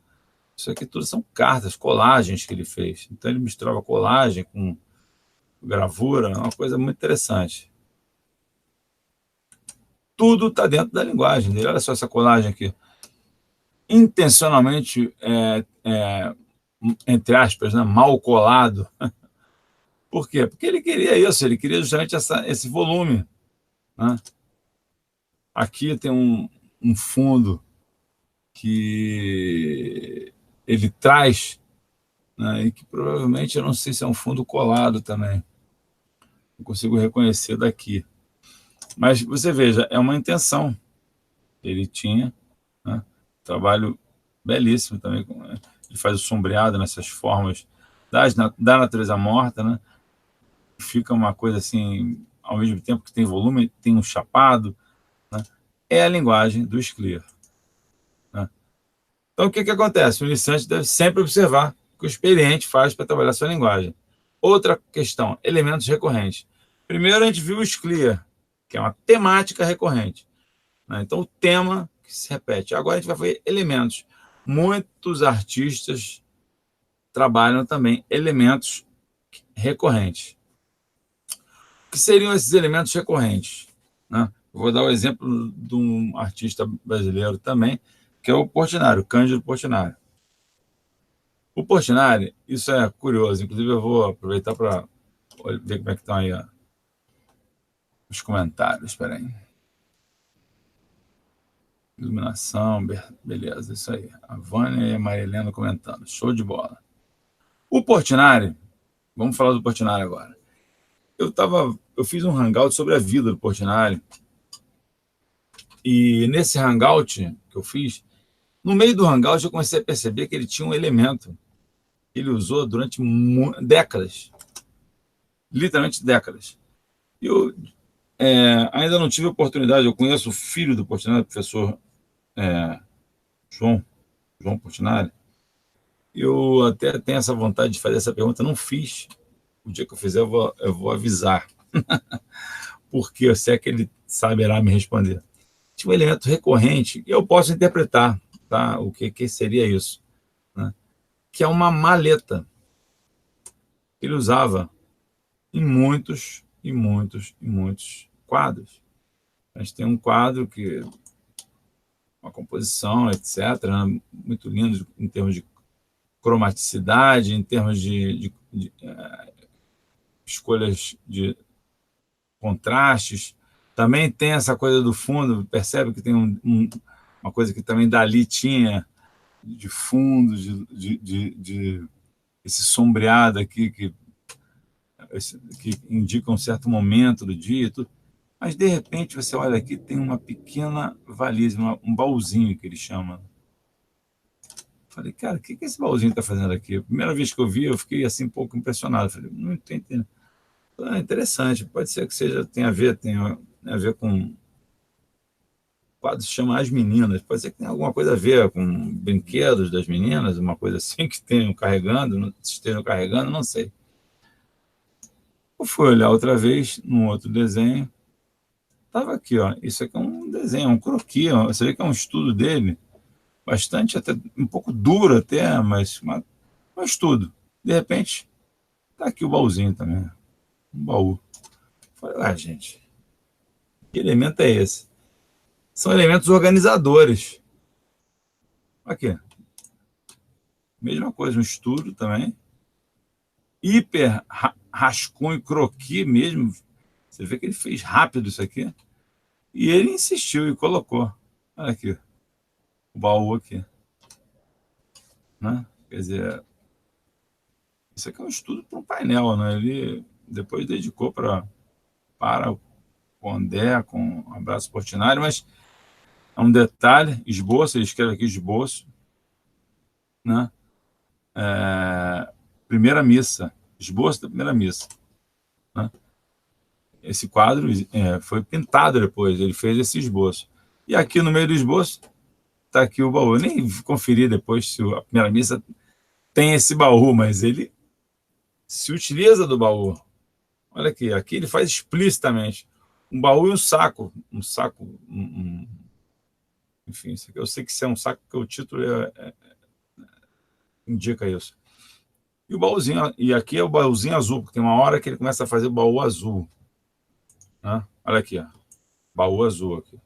isso aqui tudo são cartas, colagens que ele fez. Então ele misturava colagem com gravura, é uma coisa muito interessante. Tudo está dentro da linguagem dele. Olha só essa colagem aqui. Intencionalmente, entre aspas, né, mal colado. Por quê? Porque ele queria isso, ele queria justamente esse volume, né? Aqui tem um fundo que ele traz, né, e que provavelmente, eu não sei se é um fundo colado também. Não consigo reconhecer daqui. Mas você veja, é uma intenção que ele tinha, né? Trabalho belíssimo também. Ele faz o sombreado nessas formas da natureza morta, né? Fica uma coisa assim, ao mesmo tempo que tem volume, tem um chapado, né? É a linguagem do Clear, né? Então, o que acontece? O iniciante deve sempre observar o que o experiente faz para trabalhar sua linguagem. Outra questão, elementos recorrentes. Primeiro, a gente viu o Clear, que é uma temática recorrente. né? Então, o tema que se repete. Agora a gente vai ver elementos. Muitos artistas trabalham também elementos recorrentes. O que seriam esses elementos recorrentes, né? Eu vou dar o exemplo de um artista brasileiro também, que é o Portinari, o Cândido Portinari. O Portinari, isso é curioso, inclusive eu vou aproveitar para ver como é que estão aí os comentários. Espera aí. Iluminação, beleza, isso aí. A Vânia e a Maria Helena comentando. Show de bola. O Portinari, vamos falar do Portinari agora. Eu fiz um hangout sobre a vida do Portinari. E nesse hangout que eu fiz, no meio do hangout eu comecei a perceber que ele tinha um elemento que ele usou durante décadas. Literalmente décadas. Eu ainda não tive oportunidade, eu conheço o filho do Portinari, o professor João Portinari. Eu até tenho essa vontade de fazer essa pergunta, não fiz. O dia que eu fizer, eu vou avisar. Porque eu sei que ele saberá me responder. Tinha um elemento recorrente, e eu posso interpretar, tá? O que seria isso, né? Que é uma maleta que ele usava em muitos quadros. A gente tem um quadro que uma composição, etc., né? Muito lindo em termos de cromaticidade, em termos de escolhas de contrastes. Também tem essa coisa do fundo, percebe que tem uma coisa que também dali tinha de fundo, de esse sombreado aqui que indica um certo momento do dia e tudo. Mas, de repente, você olha aqui, tem uma pequena valise, um baúzinho que ele chama. Falei, cara, o que esse baúzinho está fazendo aqui? A primeira vez que eu vi, eu fiquei assim um pouco impressionado. Falei, não estou entendendo. Interessante, pode ser que tenha a ver com quadro se chama As Meninas, pode ser que tenha alguma coisa a ver com brinquedos das meninas, uma coisa assim que estejam carregando, não sei. Eu fui olhar outra vez num outro desenho, estava aqui, ó, isso aqui é um desenho, um croquis, ó, você vê que é um estudo dele, bastante, até um pouco duro até, mas um estudo. De repente, está aqui o baúzinho também, um baú. Falei, gente, que elemento é esse? São elementos organizadores. Aqui. Mesma coisa, um estudo também. Hiper rascunho, croquis mesmo. Você vê que ele fez rápido isso aqui. E ele insistiu e colocou. Olha aqui. O baú aqui. Né? Quer dizer, isso aqui é um estudo para um painel, né? Ele depois dedicou para o Pondé, com um abraço Portinari, mas é um detalhe, esboço, ele escreve aqui esboço, né? Primeira missa, esboço da primeira missa, né? Esse quadro foi pintado depois, ele fez esse esboço. E aqui no meio do esboço está aqui o baú. Eu nem conferi depois se a primeira missa tem esse baú, mas ele se utiliza do baú. Olha aqui ele faz explicitamente um baú e um saco. Enfim, isso aqui, eu sei que isso é um saco, porque o título indica isso. E o baúzinho, e aqui é o baúzinho azul, porque tem uma hora que ele começa a fazer o baú azul. Né? Olha aqui, ó. Baú azul aqui.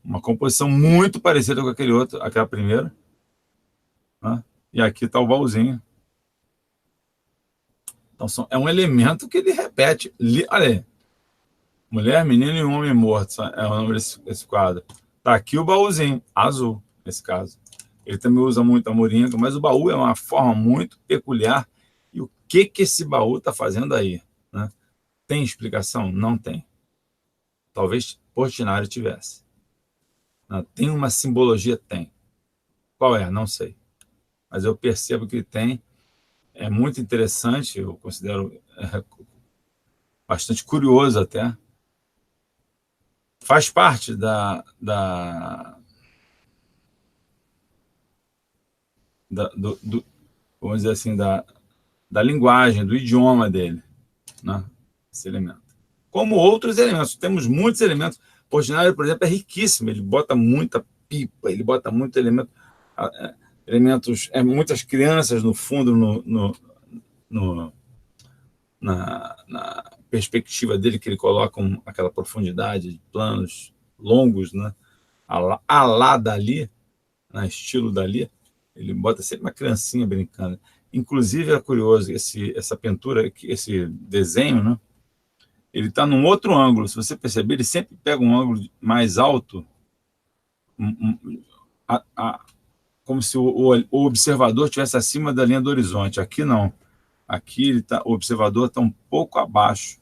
Uma composição muito parecida com aquela primeira. Né? E aqui está o baúzinho. Então é um elemento que ele repete. Olha aí. Mulher, menino e um homem morto. É o nome desse quadro. Está aqui o baúzinho, azul, nesse caso. Ele também usa muito a moringa, mas o baú é uma forma muito peculiar. E o que esse baú está fazendo aí? Né? Tem explicação? Não tem. Talvez Portinari tivesse. Tem uma simbologia? Tem. Qual é? Não sei. Mas eu percebo que tem. É muito interessante, eu considero bastante curioso até. Faz parte vamos dizer assim, da linguagem, do idioma dele, né? Esse elemento. Como outros elementos, temos muitos elementos. Portinari, por exemplo, é riquíssimo, ele bota muita pipa, ele bota muito elementos, muitas crianças no fundo, no, na perspectiva dele, que ele coloca aquela profundidade de planos longos, né? A lá Dali, né? Estilo Dali, ele bota sempre uma criancinha brincando. Inclusive, é curioso, essa pintura, esse desenho, né? Ele está num outro ângulo. Se você perceber, ele sempre pega um ângulo mais alto, como se o observador estivesse acima da linha do horizonte. Aqui não. Aqui o observador está um pouco abaixo.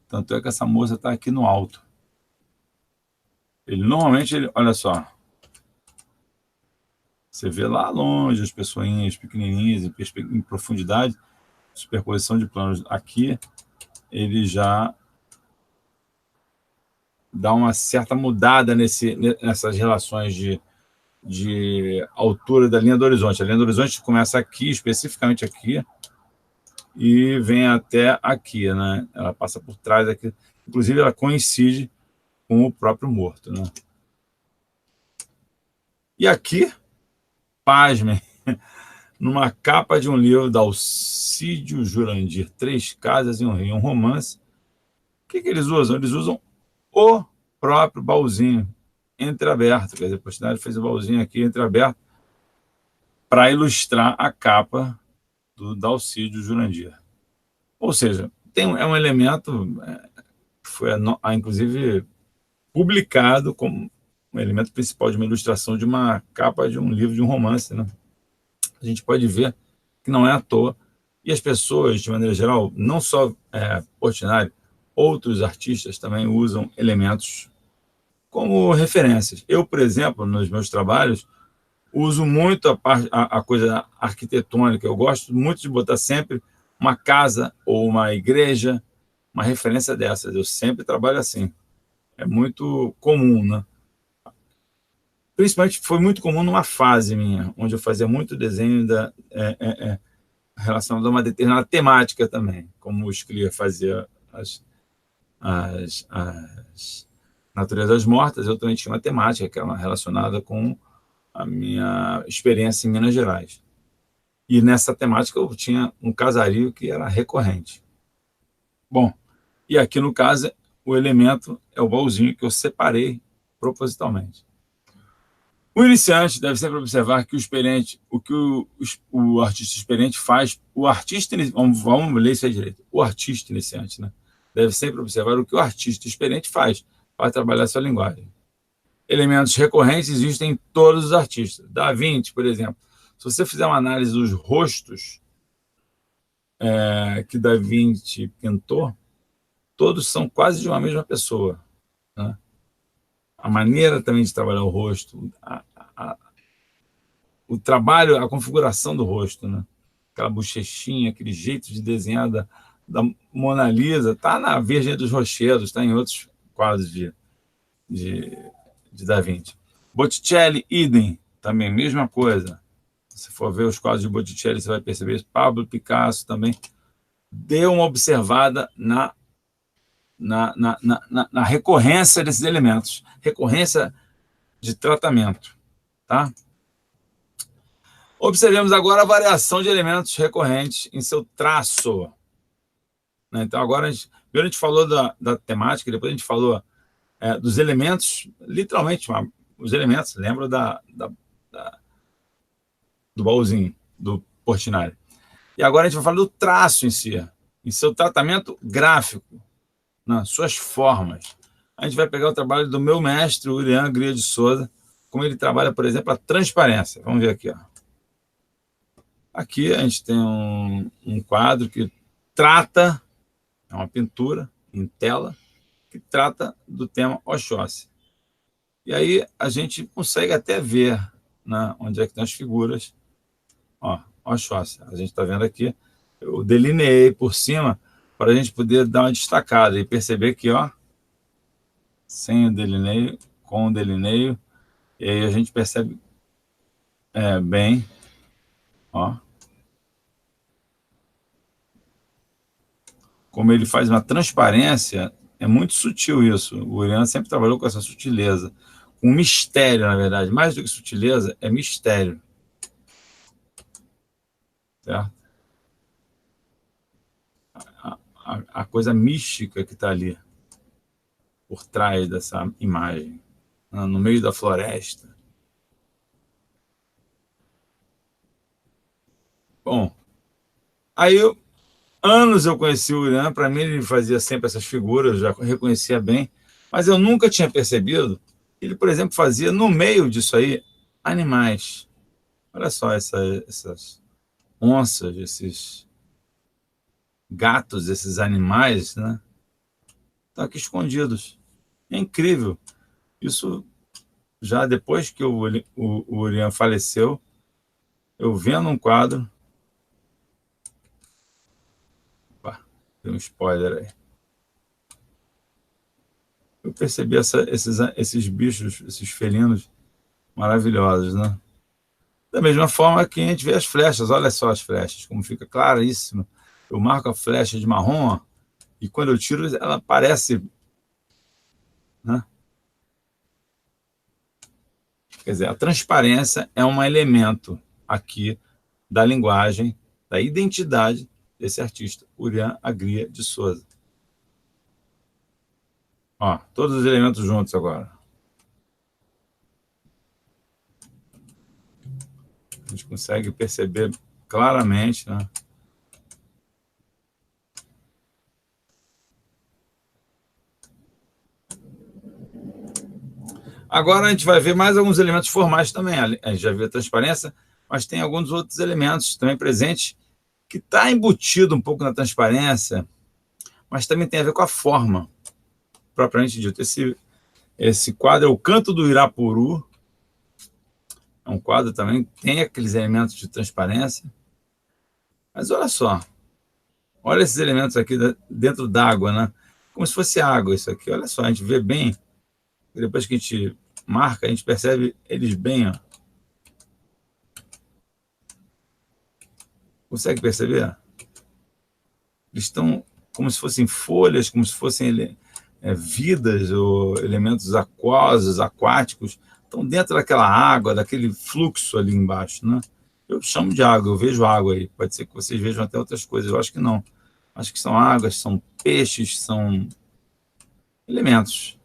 Tanto é que essa moça está aqui no alto. Olha só, você vê lá longe as pessoinhas pequenininhas, em profundidade, superposição de planos. Aqui ele já dá uma certa mudada nessas relações de altura da linha do horizonte. A linha do horizonte começa aqui, especificamente aqui, e vem até aqui, né? Ela passa por trás aqui. Inclusive, ela coincide com o próprio morto, né? E aqui, pasmem, numa capa de um livro da Alcídio Jurandir, Três Casas e um Rio, um romance, o que eles usam? Eles usam o próprio baúzinho entreaberto, quer dizer, a Portinari fez o baúzinho aqui entreaberto para ilustrar a capa da Alcídio Jurandir. Ou seja, é um elemento que foi, inclusive, publicado como um elemento principal de uma ilustração de uma capa de um livro, de um romance, né? A gente pode ver que não é à toa. E as pessoas, de maneira geral, não só Portinari, outros artistas também usam elementos como referências. Eu, por exemplo, nos meus trabalhos, uso muito a coisa arquitetônica. Eu gosto muito de botar sempre uma casa ou uma igreja, uma referência dessas. Eu sempre trabalho assim. É muito comum, né? Principalmente foi muito comum numa fase minha, onde eu fazia muito desenho relacionado a uma determinada temática também, como o Scliar fazia as naturezas mortas, eu também tinha uma temática que era relacionada com a minha experiência em Minas Gerais. E nessa temática eu tinha um casario que era recorrente. Bom, e aqui no caso o elemento é o baúzinho que eu separei propositalmente. O iniciante deve sempre observar que o artista experiente faz. Vamos ler isso aí direito. O artista iniciante, né? Deve sempre observar o que o artista experiente faz para trabalhar sua linguagem. Elementos recorrentes existem em todos os artistas. Da Vinci, por exemplo, se você fizer uma análise dos rostos que Da Vinci pintou, todos são quase de uma mesma pessoa, né? A maneira também de trabalhar o rosto, o trabalho, a configuração do rosto, né? Aquela bochechinha, aquele jeito de desenhar da Mona Lisa, está na Virgem dos Rochedos, está em outros quadros de Da Vinci. Botticelli, idem, também, mesma coisa. Se for ver os quadros de Botticelli, você vai perceber isso. Pablo Picasso também. Dê uma observada na recorrência desses elementos, recorrência de tratamento, tá? Observemos agora a variação de elementos recorrentes em seu traço. Então, agora a gente falou da temática, depois a gente falou dos elementos, literalmente, os elementos, lembra do baúzinho, do Portinari. E agora a gente vai falar do traço em si, em seu tratamento gráfico, nas suas formas. A gente vai pegar o trabalho do meu mestre, o Urian Gria de Souza, como ele trabalha, por exemplo, a transparência. Vamos ver aqui, ó. Aqui a gente tem um quadro que trata, é uma pintura em tela, que trata do tema Oxóssi. E aí a gente consegue até ver, né, onde é que tem as figuras. Ó, Oxóssi, a gente está vendo aqui, eu delineei por cima para a gente poder dar uma destacada e perceber que, ó, sem o delineio, com o delineio, e aí a gente percebe bem, ó, como ele faz uma transparência É muito sutil isso. O Urian sempre trabalhou com essa sutileza, com mistério, na verdade. Mais do que sutileza, é mistério. Certo? A coisa mística que está ali, por trás dessa imagem, no meio da floresta. Bom, aí anos eu conheci o Urian, para mim ele fazia sempre essas figuras, eu já reconhecia bem, mas eu nunca tinha percebido que ele, por exemplo, fazia no meio disso aí animais. Olha só essas onças, esses gatos, esses animais, né? Estão aqui escondidos. É incrível. Isso já depois que o Urian faleceu, eu vendo um quadro. Opa, tem um spoiler aí. Eu percebi esses bichos, esses felinos maravilhosos, né? Da mesma forma que a gente vê as flechas, olha só as flechas, como fica claríssimo. Eu marco a flecha de marrom, ó, e quando eu tiro, ela parece, né? Quer dizer, a transparência é um elemento aqui da linguagem, da identidade desse artista, Urian Agria de Souza. Ó, todos os elementos juntos agora. A gente consegue perceber claramente, né? Agora a gente vai ver mais alguns elementos formais também. A gente já viu a transparência, mas tem alguns outros elementos também presentes que está embutido um pouco na transparência, mas também tem a ver com a forma, propriamente dito. Esse quadro é o Canto do Irapuru, é um quadro também que tem aqueles elementos de transparência, mas olha esses elementos aqui dentro d'água, né? Como se fosse água isso aqui. Olha só, a gente vê bem, depois que a gente marca, a gente percebe eles bem, ó. Consegue perceber? Eles estão como se fossem folhas, como se fossem vidas ou elementos aquosos, aquáticos, estão dentro daquela água, daquele fluxo ali embaixo, né? Eu chamo de água, eu vejo água aí. Pode ser que vocês vejam até outras coisas, eu acho que não. Acho que são águas, são peixes, são elementos.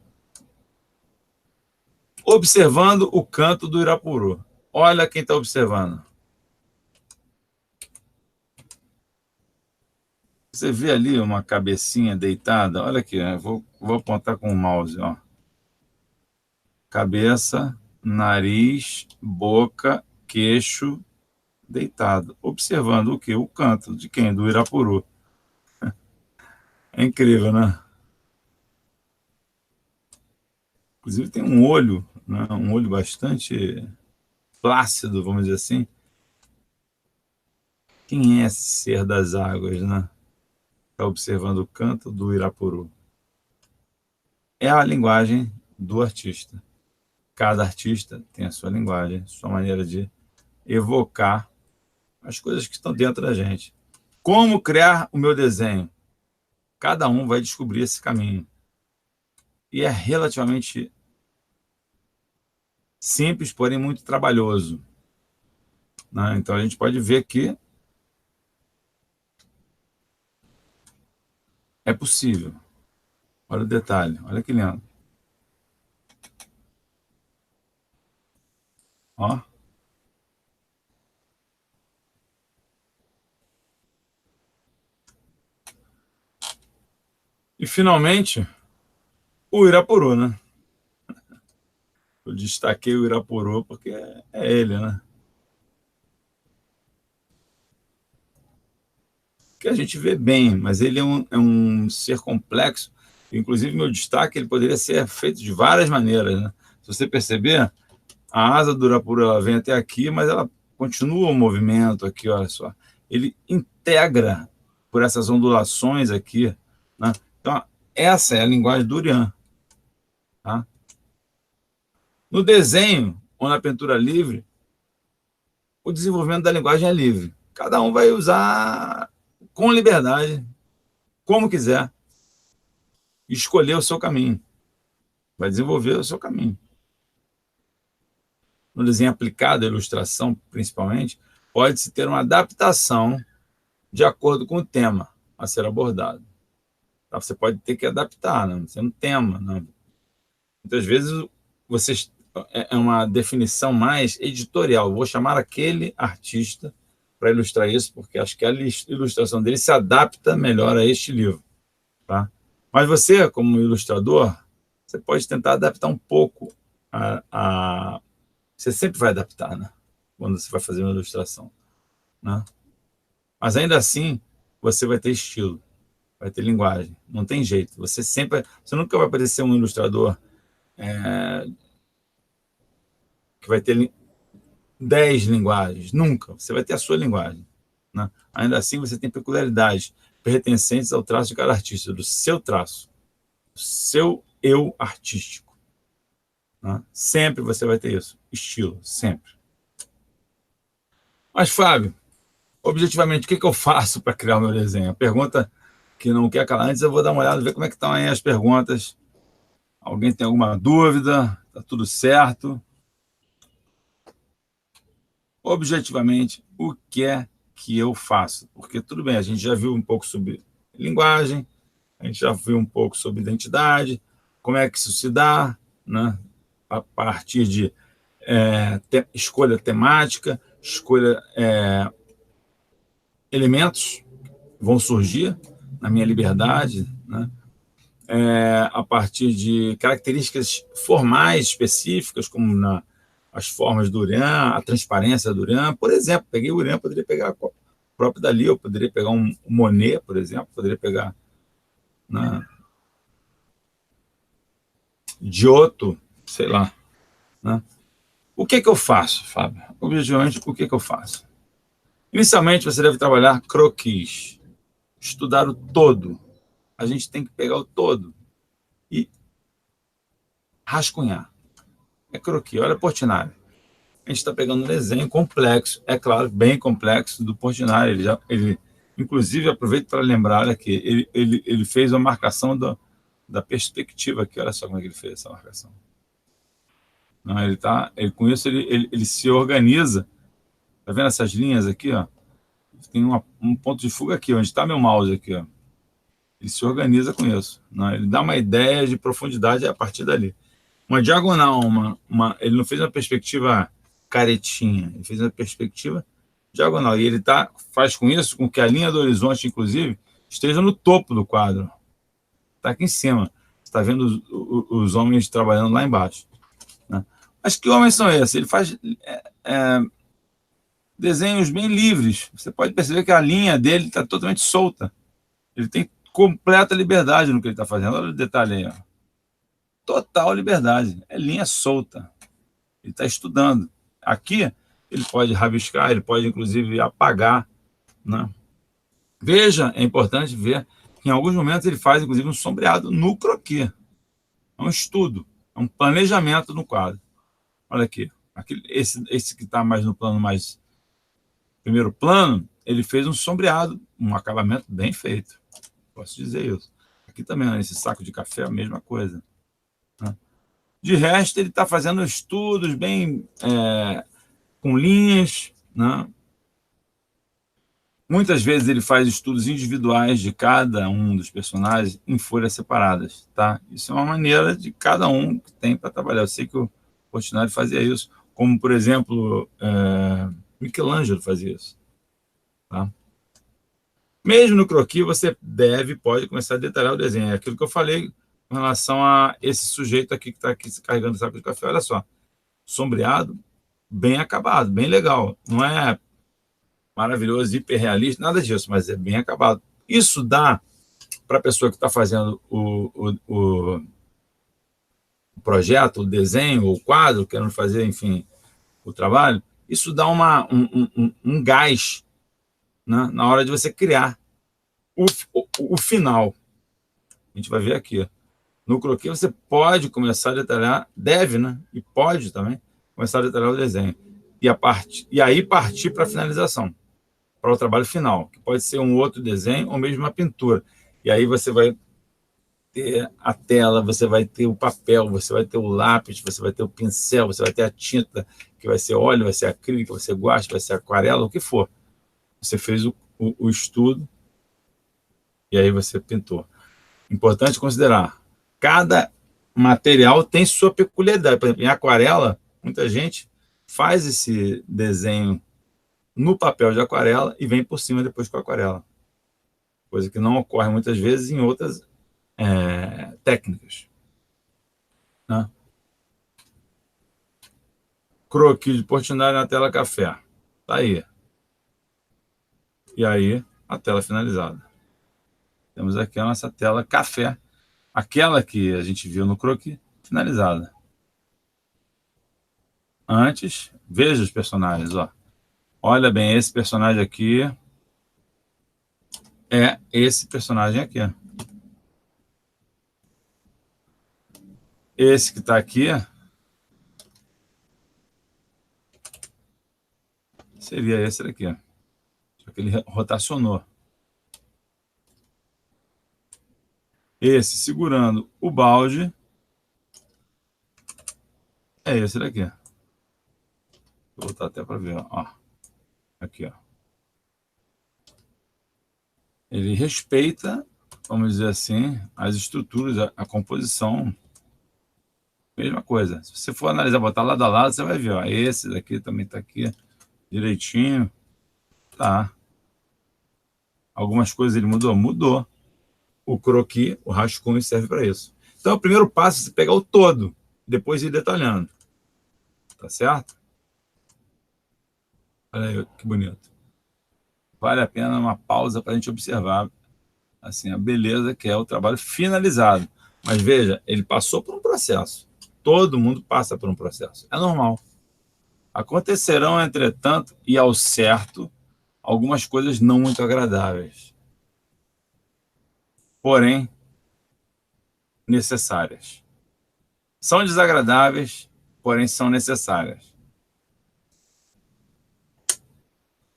Observando o canto do Irapuru. Olha quem está observando. Você vê ali uma cabecinha deitada? Olha aqui, vou apontar com o mouse, ó. Cabeça, nariz, boca, queixo, deitado. Observando o quê? O canto. De quem? Do Irapuru. É incrível, né? Inclusive tem um olho, né? Um olho bastante plácido, vamos dizer assim. Quem é esse ser das águas, né? Está observando o canto do Irapuru. É a linguagem do artista. Cada artista tem a sua linguagem, sua maneira de evocar as coisas que estão dentro da gente. Como criar o meu desenho? Cada um vai descobrir esse caminho. E é relativamente simples, porém muito trabalhoso, né? Então a gente pode ver que é possível. Olha o detalhe, olha que lindo. Ó. E finalmente, o Irapuru, né? Eu destaquei o Irapuru porque é ele, né? Que a gente vê bem, mas ele é um ser complexo. Inclusive, meu destaque ele poderia ser feito de várias maneiras, né? Se você perceber, a asa do Irapuru ela vem até aqui, mas ela continua o movimento aqui, olha só. Ele integra por essas ondulações aqui, né? Então, essa é a linguagem do Urian, tá? No desenho ou na pintura livre, o desenvolvimento da linguagem é livre. Cada um vai usar com liberdade, como quiser. e escolher o seu caminho. Vai desenvolver o seu caminho. No desenho aplicado, a ilustração, principalmente, pode-se ter uma adaptação de acordo com o tema a ser abordado. Tá? Você pode ter que adaptar, né? Você não tema. Né? Muitas vezes é uma definição mais editorial. Vou chamar aquele artista para ilustrar isso, porque acho que a ilustração dele se adapta melhor a este livro. Tá? Mas você, como ilustrador, você pode tentar adaptar um pouco Você sempre vai adaptar, né? Quando você vai fazer uma ilustração. Né? Mas ainda assim, você vai ter estilo, vai ter linguagem. Não tem jeito. Você nunca vai parecer um ilustrador que vai ter 10 linguagens. Nunca. Você vai ter a sua linguagem. Né? Ainda assim, você tem peculiaridades pertencentes ao traço de cada artista, do seu traço, do seu eu artístico. Né? Sempre você vai ter isso. Estilo, sempre. Mas, Fábio, objetivamente, o que eu faço para criar o meu desenho? A pergunta que não quer calar. Antes eu vou dar uma olhada, ver como é que estão aí as perguntas. Alguém tem alguma dúvida? Está tudo certo? Objetivamente, o que é que eu faço? Porque, tudo bem, a gente já viu um pouco sobre linguagem, a gente já viu um pouco sobre identidade, como é que isso se dá, né? A partir de escolha temática, escolha elementos vão surgir na minha liberdade, né? A partir de características formais específicas, como as formas do Urã, a transparência do Urã. Por exemplo, peguei o Urã, poderia pegar o próprio Dalí, eu poderia pegar um Monet, por exemplo, poderia pegar Giotto, sei lá. Né? O que eu faço, Fábio? Objetivamente, o que eu faço? Inicialmente, você deve trabalhar croquis, estudar o todo. A gente tem que pegar o todo e rascunhar. É croquis. Olha Portinari. A gente está pegando um desenho complexo, é claro, bem complexo, do Portinari. Ele inclusive, aproveito para lembrar aqui, ele fez uma marcação da perspectiva aqui. Olha só como é que ele fez essa marcação. Não, com isso, ele se organiza. Está vendo essas linhas aqui? Ó? Tem um ponto de fuga aqui, onde está meu mouse aqui. Ó. Ele se organiza com isso. Não? Ele dá uma ideia de profundidade a partir dali. Uma diagonal, ele não fez uma perspectiva caretinha, ele fez uma perspectiva diagonal. E ele faz com isso com que a linha do horizonte, inclusive, esteja no topo do quadro. Está aqui em cima. Você está vendo os homens trabalhando lá embaixo. Né? Mas que homens são esses? Ele faz desenhos bem livres. Você pode perceber que a linha dele está totalmente solta. Ele tem completa liberdade no que ele está fazendo. Olha o detalhe aí. Ó. Total liberdade. É linha solta. Ele está estudando. Aqui, ele pode rabiscar, ele pode, inclusive, apagar. Né? Veja, é importante ver que, em alguns momentos, ele faz, inclusive, um sombreado no croquis. É um estudo, é um planejamento no quadro. Olha aqui. Esse que está mais no plano mais primeiro plano, ele fez um sombreado, um acabamento bem feito. Posso dizer isso. Aqui também, nesse saco de café, a mesma coisa. Né? De resto, ele está fazendo estudos bem com linhas. Né? Muitas vezes ele faz estudos individuais de cada um dos personagens em folhas separadas. Tá? Isso é uma maneira de cada um que tem para trabalhar. Eu sei que o Portinari fazia isso, como, por exemplo, Michelangelo fazia isso. Tá? Mesmo no croquis, você pode começar a detalhar o desenho. É aquilo que eu falei com relação a esse sujeito aqui que está aqui carregando o saco de café. Olha só, sombreado, bem acabado, bem legal. Não é maravilhoso, hiperrealista, nada disso, mas é bem acabado. Isso dá para a pessoa que está fazendo o projeto, o desenho, o quadro, querendo fazer, enfim, o trabalho, isso dá um gás, né, na hora de você criar o final. A gente vai ver aqui. No croquis você pode começar a detalhar, deve, né? E pode também começar a detalhar o desenho. E aí partir para a finalização, para o trabalho final, que pode ser um outro desenho ou mesmo uma pintura. E aí você vai ter a tela, você vai ter o papel, você vai ter o lápis, você vai ter o pincel, você vai ter a tinta, que vai ser óleo, vai ser acrílico, vai ser guache, vai ser aquarela, o que for. Você fez o estudo e aí você pintou. Importante considerar, cada material tem sua peculiaridade. Por exemplo, em aquarela, muita gente faz esse desenho no papel de aquarela e vem por cima depois com a aquarela. Coisa que não ocorre muitas vezes em outras técnicas. Né? Croquis de Portinari na tela café. Tá aí. E aí, a tela finalizada. Temos aqui a nossa tela café. Aquela que a gente viu no croquis, finalizada. Antes, veja os personagens, ó. Olha bem, esse personagem aqui é esse personagem aqui. Esse que está aqui seria esse daqui. Só que ele rotacionou. Esse segurando o balde é esse daqui. Vou botar até para ver, ó. Aqui, ó. Ele respeita, vamos dizer assim, as estruturas, a composição. Mesma coisa. Se você for analisar, botar lado a lado, você vai ver, ó. Esse daqui também está aqui direitinho. Tá. Algumas coisas ele mudou? Mudou. O croquis, o rascunho serve para isso. Então, o primeiro passo é você pegar o todo, depois ir detalhando. Tá certo? Olha aí, que bonito. Vale a pena uma pausa para a gente observar assim, a beleza que é o trabalho finalizado. Mas veja, ele passou por um processo. Todo mundo passa por um processo. É normal. Acontecerão, entretanto, e ao certo, algumas coisas não muito agradáveis. Porém, necessárias. São desagradáveis, porém são necessárias.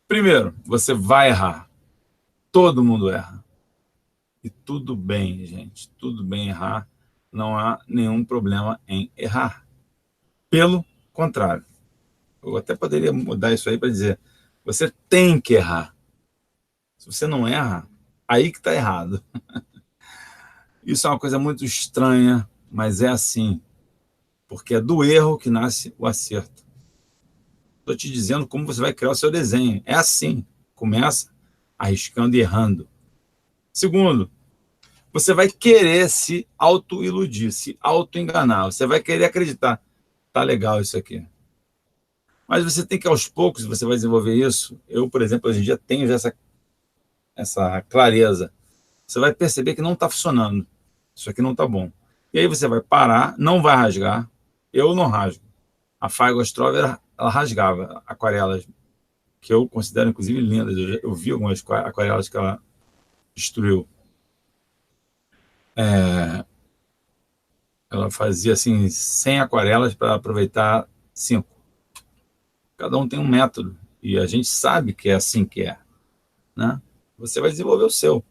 Primeiro, você vai errar. Todo mundo erra. E tudo bem, gente. Tudo bem errar. Não há nenhum problema em errar. Pelo contrário. Eu até poderia mudar isso aí para dizer, você tem que errar. Se você não erra, aí que está errado. Isso é uma coisa muito estranha, mas é assim. Porque é do erro que nasce o acerto. Estou te dizendo como você vai criar o seu desenho. É assim. Começa arriscando e errando. Segundo, você vai querer se auto-iludir, se auto-enganar. Você vai querer acreditar. Tá legal isso aqui. Mas você tem que, aos poucos, você vai desenvolver isso. Eu, por exemplo, hoje em dia tenho já essa clareza. Você vai perceber que não está funcionando. Isso aqui não está bom. E aí você vai parar, não vai rasgar. Eu não rasgo. A Faigo Strover, ela rasgava aquarelas, que eu considero, inclusive, lindas. Eu vi algumas aquarelas que ela destruiu. Ela fazia, assim, 100 aquarelas para aproveitar 5. Cada um tem um método. E a gente sabe que é assim que é. Né? Você vai desenvolver o seu.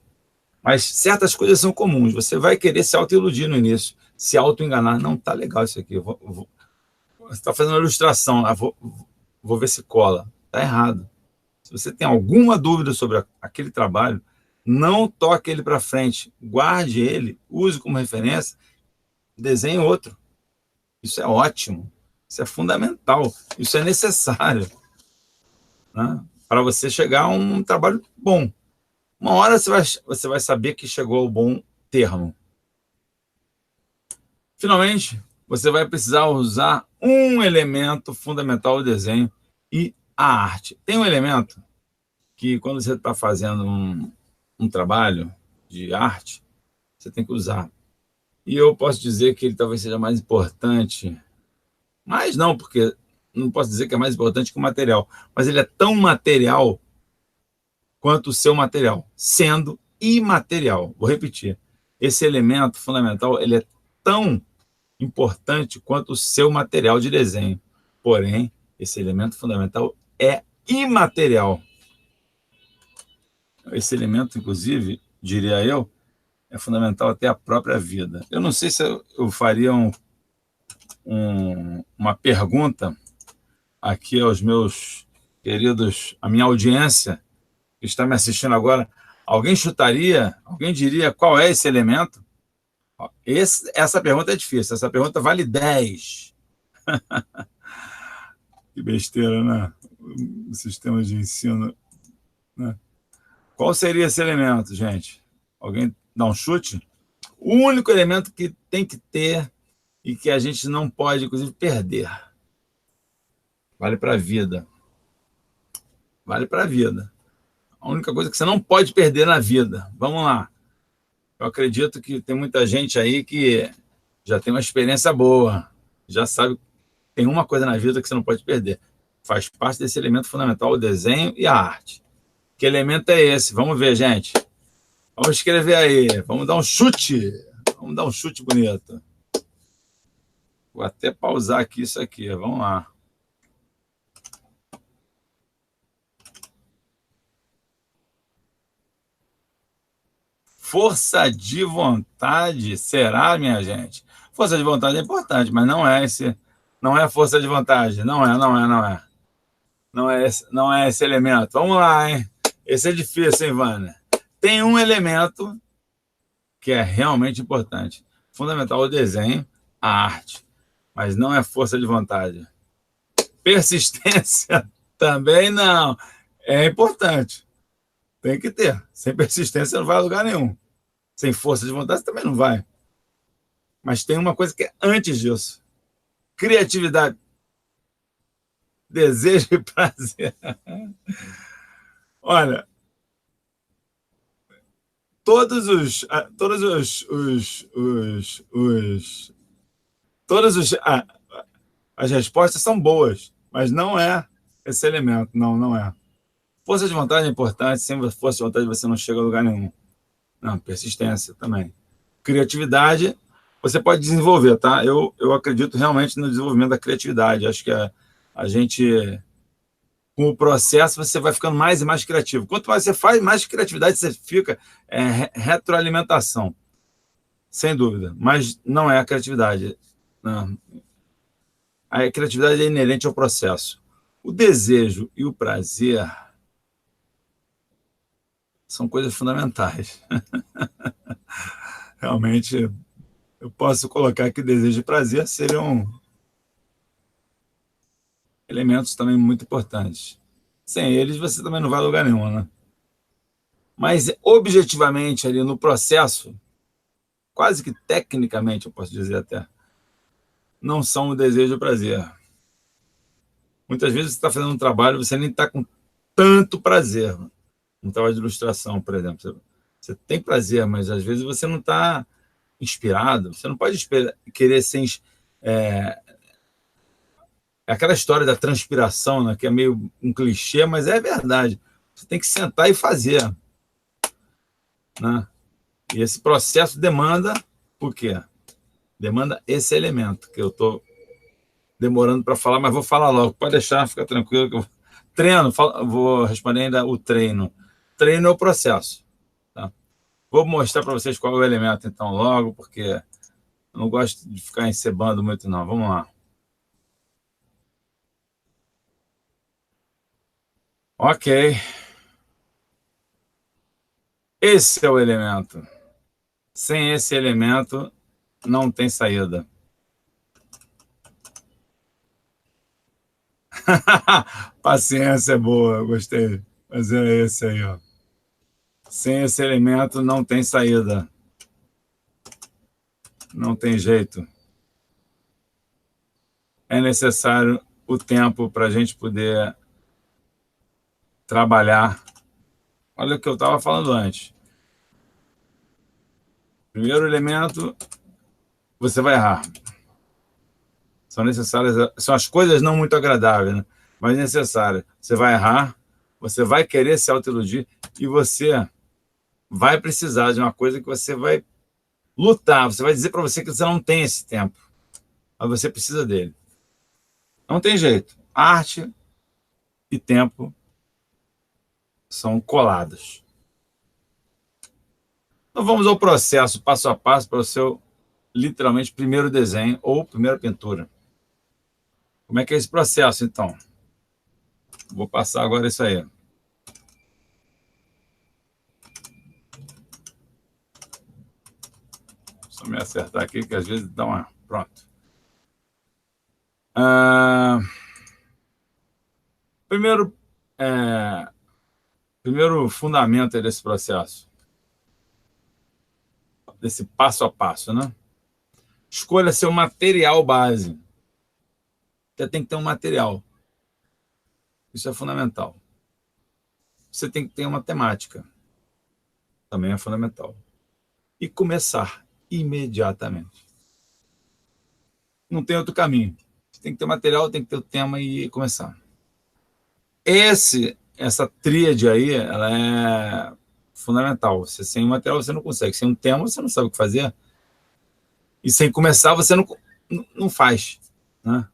Mas certas coisas são comuns. Você vai querer se auto-iludir no início, se auto-enganar. Não, tá legal isso aqui. Você está fazendo uma ilustração. Vou ver se cola. Tá errado. Se você tem alguma dúvida sobre aquele trabalho, não toque ele para frente. Guarde ele, use como referência, desenhe outro. Isso é ótimo. Isso é fundamental. Isso é necessário. Né? Para você chegar a um trabalho bom. Uma hora você vai saber que chegou ao bom termo. Finalmente, você vai precisar usar um elemento fundamental do desenho e a arte. Tem um elemento que, quando você está fazendo um trabalho de arte, você tem que usar. E eu posso dizer que ele talvez seja mais importante, mas não, porque não posso dizer que é mais importante que o material, mas ele é tão material quanto o seu material, sendo imaterial. Vou repetir. Esse elemento fundamental, ele é tão importante quanto o seu material de desenho. Porém, esse elemento fundamental é imaterial. Esse elemento, inclusive, diria eu, é fundamental até a própria vida. Eu não sei se eu faria uma pergunta aqui aos meus queridos, a minha audiência que está me assistindo agora. Alguém chutaria? Alguém diria qual é esse elemento? Essa pergunta é difícil. Essa pergunta vale 10. Que besteira, né? O sistema de ensino, né? Qual seria esse elemento, gente? Alguém dá um chute? O único elemento que tem que ter e que a gente não pode, inclusive, perder. Vale para a vida. Vale para a vida. A única coisa que você não pode perder na vida. Vamos lá. Eu acredito que tem muita gente aí que já tem uma experiência boa, já sabe que tem uma coisa na vida que você não pode perder. Faz parte desse elemento fundamental, o desenho e a arte. Que elemento é esse? Vamos ver, gente. Vamos escrever aí. Vamos dar um chute. Vamos dar um chute bonito. Vou até pausar aqui isso aqui. Vamos lá. Força de vontade, será, minha gente? Força de vontade é importante, mas não é esse, não é força de vontade, não é. Não é esse elemento. Vamos lá, hein? Esse é difícil, hein, Vânia? Tem um elemento que é realmente importante, fundamental, o desenho, a arte, mas não é força de vontade. Persistência também não. É importante. Tem que ter. Sem persistência não vai a lugar nenhum. Sem força de vontade também não vai. Mas tem uma coisa que é antes disso. Criatividade. Desejo e prazer. Olha, todos os as respostas são boas, mas não é esse elemento, não é. Força de vontade é importante, sem força de vontade você não chega a lugar nenhum. Não, persistência também. Criatividade, você pode desenvolver, tá? Eu acredito realmente no desenvolvimento da criatividade. Acho que a gente, com o processo, você vai ficando mais e mais criativo. Quanto mais você faz, mais criatividade você fica. É retroalimentação, sem dúvida. Mas não é a criatividade. Não. A criatividade é inerente ao processo. O desejo e o prazer são coisas fundamentais. Realmente, eu posso colocar que desejo e prazer seriam elementos também muito importantes. Sem eles, você também não vai a lugar nenhum, né? Mas, objetivamente, ali no processo, quase que tecnicamente, eu posso dizer até, não são o desejo e o prazer. Muitas vezes você está fazendo um trabalho, você nem está com tanto prazer. Um trabalho de ilustração, por exemplo. Você tem prazer, mas às vezes você não está inspirado. Você não pode querer ser... É aquela história da transpiração, né, que é meio um clichê, mas é verdade. Você tem que sentar e fazer, né? E esse processo demanda o quê? Demanda esse elemento que eu estou demorando para falar, mas vou falar logo. Pode deixar, fica tranquilo que eu treino. Vou responder ainda o treino. Treino é o processo. Tá? Vou mostrar para vocês qual é o elemento, então, logo, porque eu não gosto de ficar encebando muito, não. Vamos lá. Ok. Esse é o elemento. Sem esse elemento, não tem saída. Paciência é boa, gostei. Mas é esse aí, ó. Sem esse elemento, não tem saída. Não tem jeito. É necessário o tempo para a gente poder trabalhar. Olha o que eu estava falando antes. Primeiro elemento, você vai errar. São necessárias, são as coisas não muito agradáveis, né? Mas necessárias. Você vai errar, você vai querer se autoiludir e você vai precisar de uma coisa que você vai lutar. Você vai dizer para você que você não tem esse tempo, mas você precisa dele. Não tem jeito. Arte e tempo são colados. Então vamos ao processo, passo a passo, para o seu, literalmente, primeiro desenho ou primeira pintura. Como é que é esse processo, então? Vou passar agora isso aí. Só me acertar aqui, que às vezes dá uma... Pronto. Primeiro, primeiro fundamento desse processo, desse passo a passo, né? Escolha seu material base. Você tem que ter um material. Isso é fundamental. Você tem que ter uma temática. Também é fundamental. E começar imediatamente. Não tem outro caminho. Você tem que ter material, tem que ter o tema e começar. Essa tríade aí, ela é fundamental. Você sem material você não consegue. Sem um tema você não sabe o que fazer. E sem começar você não faz, né?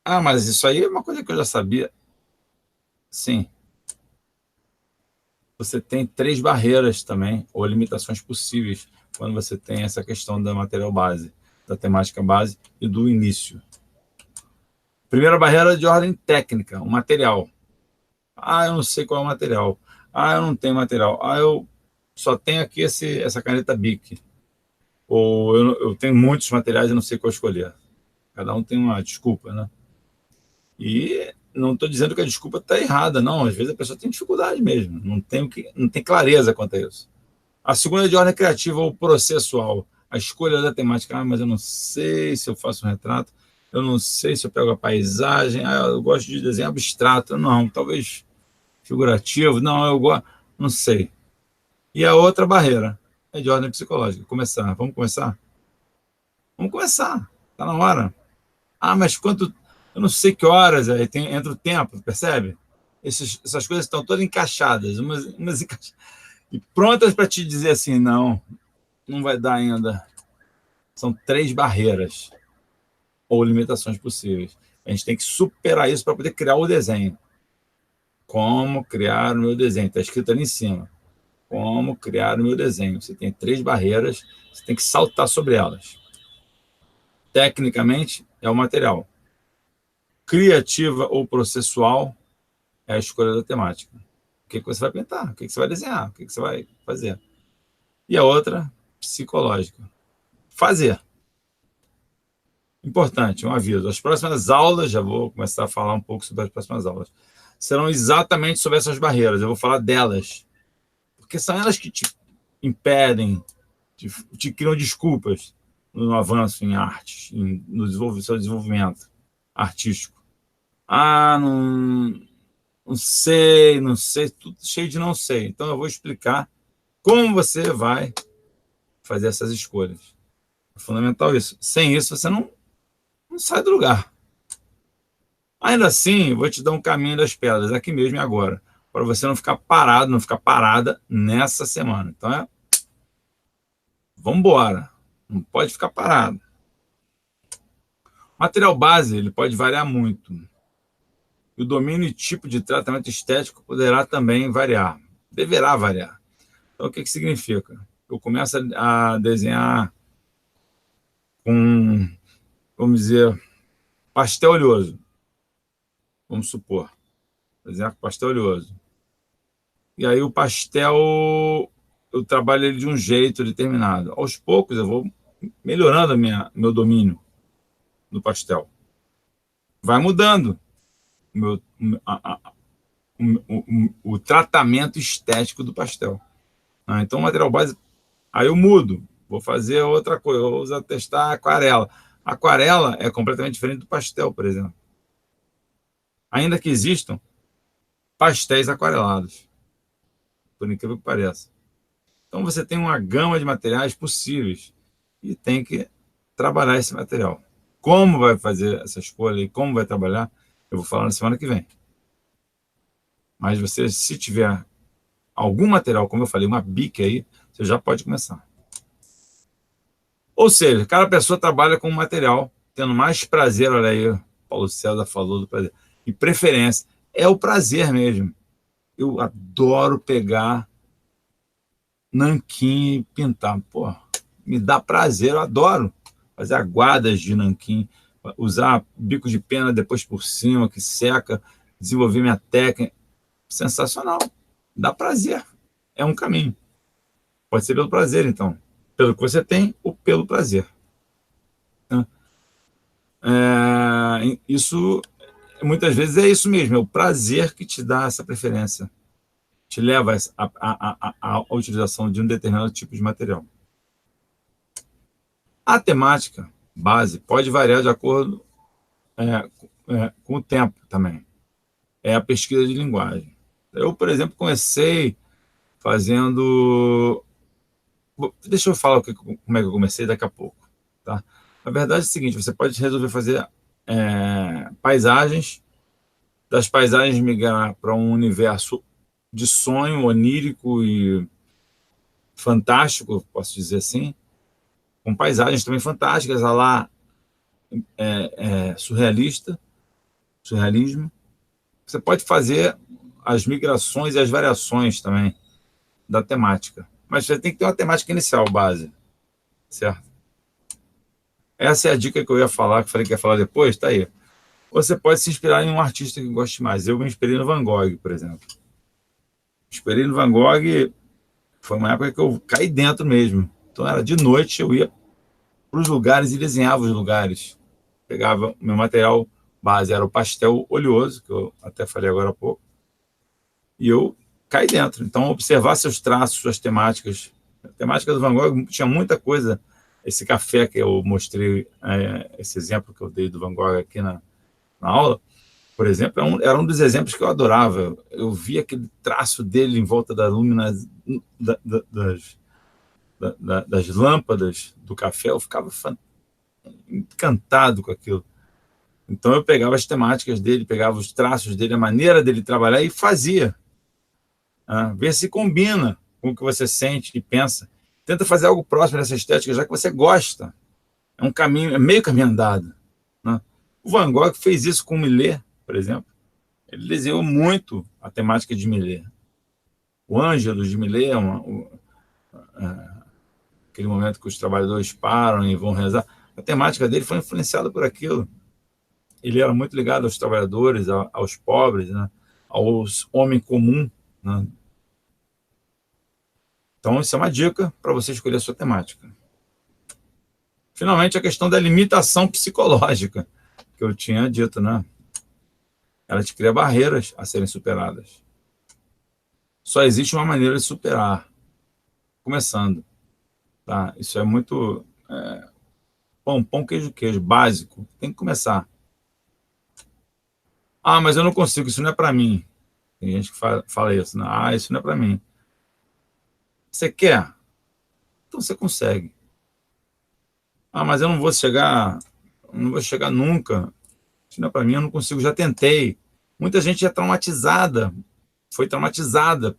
Ah, mas isso aí é uma coisa que eu já sabia. Sim. Você tem 3 barreiras também, ou limitações possíveis, quando você tem essa questão da material base, da temática base e do início. Primeira barreira é de ordem técnica, o material. Ah, eu não sei qual é o material. Ah, eu não tenho material. Ah, eu só tenho aqui essa caneta Bic. Ou eu tenho muitos materiais e não sei qual escolher. Cada um tem uma desculpa, né? E não estou dizendo que a desculpa está errada, não. Às vezes a pessoa tem dificuldade mesmo, não tem clareza quanto a isso. A segunda é de ordem criativa ou processual. A escolha da temática. Ah, mas eu não sei se eu faço um retrato, eu não sei se eu pego a paisagem, ah, eu gosto de desenho abstrato. Não, talvez figurativo. Não, eu gosto, não sei. E a outra barreira é de ordem psicológica. Começar. Vamos começar? Vamos começar. Está na hora. Ah, mas quanto... Eu não sei que horas, aí entra o tempo, percebe? Essas coisas estão todas encaixadas, umas e prontas para te dizer assim, não vai dar ainda. São 3 barreiras ou limitações possíveis. A gente tem que superar isso para poder criar o desenho. Como criar o meu desenho? Está escrito ali em cima. Como criar o meu desenho? Você tem 3 barreiras, você tem que saltar sobre elas. Tecnicamente, é o material. Criativa ou processual é a escolha da temática. O que você vai pintar? O que você vai desenhar? O que você vai fazer? E a outra, psicológica. Fazer. Importante, um aviso. As próximas aulas, já vou começar a falar um pouco sobre as próximas aulas, serão exatamente sobre essas barreiras. Eu vou falar delas. Porque são elas que te impedem, te criam desculpas no avanço em artes, no seu desenvolvimento artístico. Ah, não sei, tudo cheio de não sei. Então eu vou explicar como você vai fazer essas escolhas. É fundamental isso. Sem isso, você não sai do lugar. Ainda assim, eu vou te dar um caminho das pedras, aqui mesmo e agora, para você não ficar parado, não ficar parada nessa semana. Então, vamos embora. Não pode ficar parado. O material base ele pode variar muito. E o domínio e tipo de tratamento estético poderá também variar. Deverá variar. Então, o que significa? Eu começo a desenhar com, vamos dizer, pastel oleoso. Vamos supor. Desenhar com pastel oleoso. E aí o pastel, eu trabalho ele de um jeito determinado. Aos poucos eu vou melhorando meu domínio do pastel. Vai mudando o tratamento estético do pastel. Então o material base, aí eu mudo. Vou fazer outra coisa, vou testar aquarela. Aquarela é completamente diferente do pastel, por exemplo. Ainda que existam pastéis aquarelados, por incrível que pareça. Então você tem uma gama de materiais possíveis e tem que trabalhar esse material. Como vai fazer essa escolha e como vai trabalhar, eu vou falar na semana que vem. Mas você, se tiver algum material, como eu falei, uma bique aí, você já pode começar. Ou seja, cada pessoa trabalha com um material, tendo mais prazer, olha aí, o Paulo César falou do prazer, e preferência. É o prazer mesmo. Eu adoro pegar nanquim e pintar. Pô, me dá prazer, eu adoro fazer aguadas de nanquim, usar bico de pena depois por cima, que seca, desenvolver minha técnica. Sensacional. Dá prazer. É um caminho. Pode ser pelo prazer, então. Pelo que você tem ou pelo prazer. Isso, muitas vezes, é isso mesmo. É o prazer que te dá essa preferência. Te leva à utilização de um determinado tipo de material. A temática base pode variar de acordo com o tempo também. É a pesquisa de linguagem. Eu, por exemplo, comecei fazendo... Deixa eu falar como é que eu comecei daqui a pouco. Tá? A verdade é o seguinte, você pode resolver fazer paisagens, das paisagens migrar para um universo de sonho onírico e fantástico, posso dizer assim, com paisagens também fantásticas, a lá surrealismo. Você pode fazer as migrações e as variações também da temática. Mas você tem que ter uma temática inicial, base, certo? Essa é a dica que eu ia falar, que falei que ia falar depois, tá aí. Você pode se inspirar em um artista que goste mais. Eu me inspirei no Van Gogh, por exemplo. Me inspirei no Van Gogh, foi uma época que eu caí dentro mesmo. Então era de noite, eu ia para os lugares e desenhava os lugares. Pegava o meu material base, era o pastel oleoso, que eu até falei agora há pouco, e eu caí dentro. Então, observar seus traços, suas temáticas. A temática do Van Gogh tinha muita coisa. Esse café que eu mostrei, esse exemplo que eu dei do Van Gogh aqui na aula, por exemplo, era um dos exemplos que eu adorava. Eu via aquele traço dele em volta da lâmina das lâmpadas do café, eu ficava encantado com aquilo. Então eu pegava as temáticas dele, pegava os traços dele, a maneira dele trabalhar e fazia. Ver se combina com o que você sente e pensa. Tenta fazer algo próximo dessa estética, já que você gosta. É um caminho, é meio caminho andado. Né? O Van Gogh fez isso com o Millet, por exemplo. Ele desenhou muito a temática de Millet. O Ângelus de Millet aquele momento que os trabalhadores param e vão rezar. A temática dele foi influenciada por aquilo. Ele era muito ligado aos trabalhadores, aos pobres, né? Aos homens comuns. Né? Então, isso é uma dica para você escolher a sua temática. Finalmente, a questão da limitação psicológica, que eu tinha dito, né? Ela te cria barreiras a serem superadas. Só existe uma maneira de superar, começando. Tá? Isso é muito pão, queijo, básico. Tem que começar. Ah, mas eu não consigo, isso não é para mim. Tem gente que fala isso. Né? Ah, isso não é para mim. Você quer? Então você consegue. Ah, mas eu não vou chegar nunca. Isso não é para mim, eu não consigo, já tentei. Muita gente é traumatizada, foi traumatizada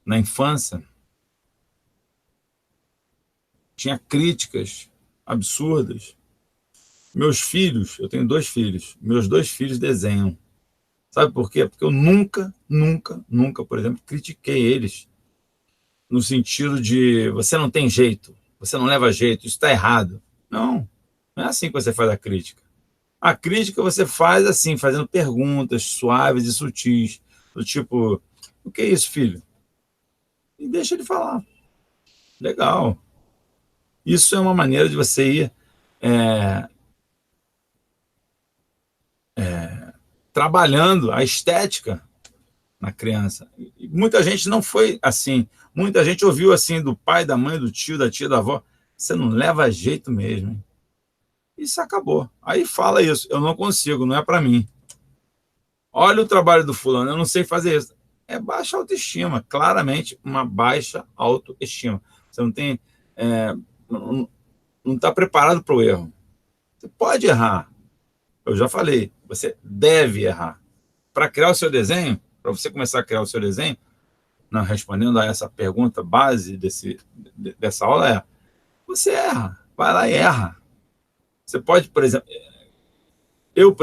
na infância. Tinha críticas absurdas. Meus filhos, eu tenho 2 filhos, meus 2 filhos desenham. Sabe por quê? Porque eu nunca, por exemplo, critiquei eles no sentido de você não tem jeito, você não leva jeito, isso está errado. Não é assim que você faz a crítica. A crítica você faz assim, fazendo perguntas suaves e sutis, do tipo, o que é isso, filho? E deixa ele falar. Legal. Isso é uma maneira de você ir trabalhando a estética na criança. E muita gente não foi assim. Muita gente ouviu assim do pai, da mãe, do tio, da tia, da avó. Você não leva jeito mesmo. Hein? Isso acabou. Aí fala isso. Eu não consigo, não é para mim. Olha o trabalho do fulano, eu não sei fazer isso. É baixa autoestima, claramente uma baixa autoestima. Você não tem, não está preparado para o erro. Você pode errar. Eu já falei, você deve errar. Para criar o seu desenho, para você começar a criar o seu desenho, não, respondendo a essa pergunta base dessa aula você erra, vai lá e erra. Você pode, por exemplo, eu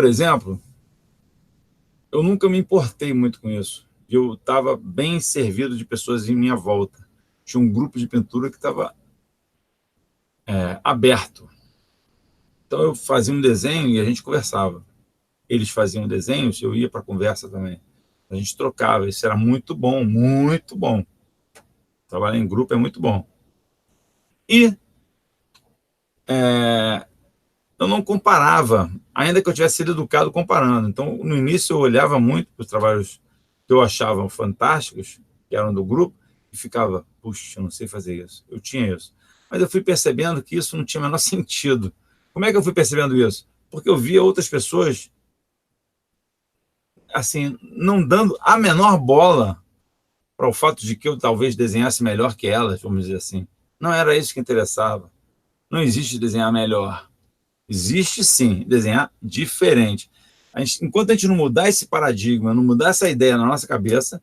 nunca me importei muito com isso. Eu estava bem servido de pessoas em minha volta. tinha um grupo de pintura que estava aberto. Então eu fazia um desenho e a gente conversava. Eles faziam desenhos, eu ia para a conversa também. A gente trocava, isso era muito bom, muito bom. Trabalhar em grupo é muito bom. E eu não comparava, ainda que eu tivesse sido educado comparando. Então, no início, eu olhava muito para os trabalhos que eu achava fantásticos, que eram do grupo, e ficava, puxa, eu não sei fazer isso. Eu tinha isso. Mas eu fui percebendo que isso não tinha o menor sentido. Como é que eu fui percebendo isso? Porque eu via outras pessoas, assim, não dando a menor bola para o fato de que eu talvez desenhasse melhor que elas, vamos dizer assim. Não era isso que interessava. Não existe desenhar melhor. Existe sim desenhar diferente. Enquanto a gente não mudar esse paradigma, não mudar essa ideia na nossa cabeça,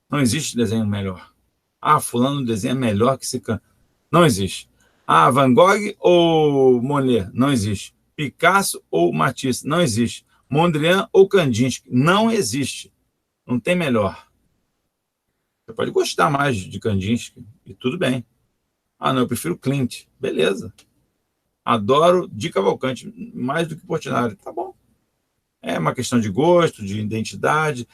não existe desenho melhor. Ah, fulano desenha melhor que esse canto. Não existe. Ah, Van Gogh ou Monet? Não existe. Picasso ou Matisse? Não existe. Mondrian ou Kandinsky? Não existe. Não tem melhor. Você pode gostar mais de Kandinsky, e tudo bem. Ah, não, eu prefiro Klimt. Beleza. Adoro Di Cavalcanti mais do que Portinari. Tá bom. É uma questão de gosto, de identidade,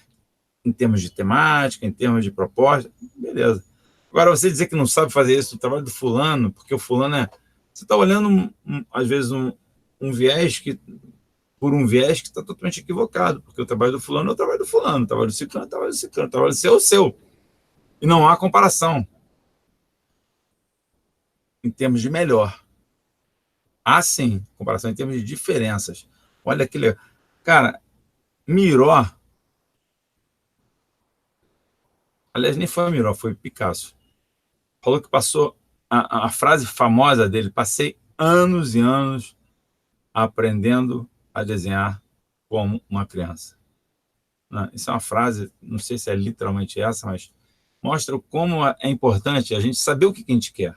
em termos de temática, em termos de proposta. Beleza. Agora, você dizer que não sabe fazer isso no trabalho do fulano, porque o fulano é... Você está olhando, às vezes, um viés que... por um viés que está totalmente equivocado, porque o trabalho do fulano é o trabalho do fulano, o trabalho do ciclano é o trabalho do ciclano, o trabalho do seu é o seu. E não há comparação em termos de melhor. Há sim comparação em termos de diferenças. Olha aquele... Cara, Miró... Aliás, nem foi Miró, foi Picasso. Falou que passou... A frase famosa dele, passei anos e anos aprendendo a desenhar como uma criança. Isso é uma frase, não sei se é literalmente essa, mas mostra como é importante a gente saber o que a gente quer.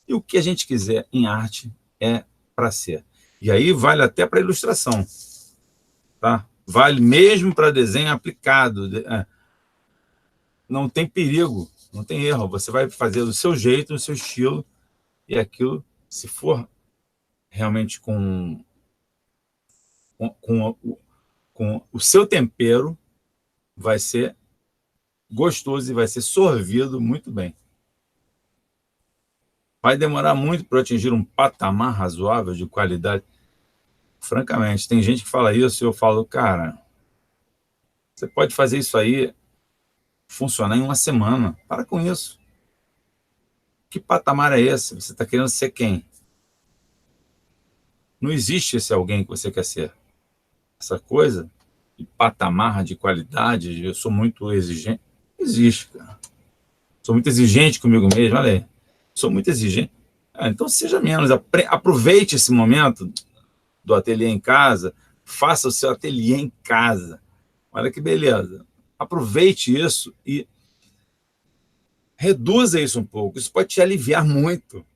E o que a gente quiser em arte é para ser. E aí vale até para ilustração. Tá? Vale mesmo para desenho aplicado. Não tem perigo, não tem erro. Você vai fazer do seu jeito, do seu estilo, e aquilo, se for realmente com o seu tempero, vai ser gostoso e vai ser sorvido muito bem. Vai demorar muito para atingir um patamar razoável de qualidade. Francamente, tem gente que fala isso e eu falo, cara, você pode fazer isso aí funcionar em uma semana. Para com isso. Que patamar é esse? Você está querendo ser quem? Não existe esse alguém que você quer ser. Essa coisa de patamar, de qualidade, eu sou muito exigente. Não existe, cara. Sou muito exigente comigo mesmo, olha aí. Sou muito exigente. Então seja menos. Aproveite esse momento do ateliê em casa. Faça o seu ateliê em casa. Olha que beleza. Aproveite isso e reduza isso um pouco. Isso pode te aliviar muito.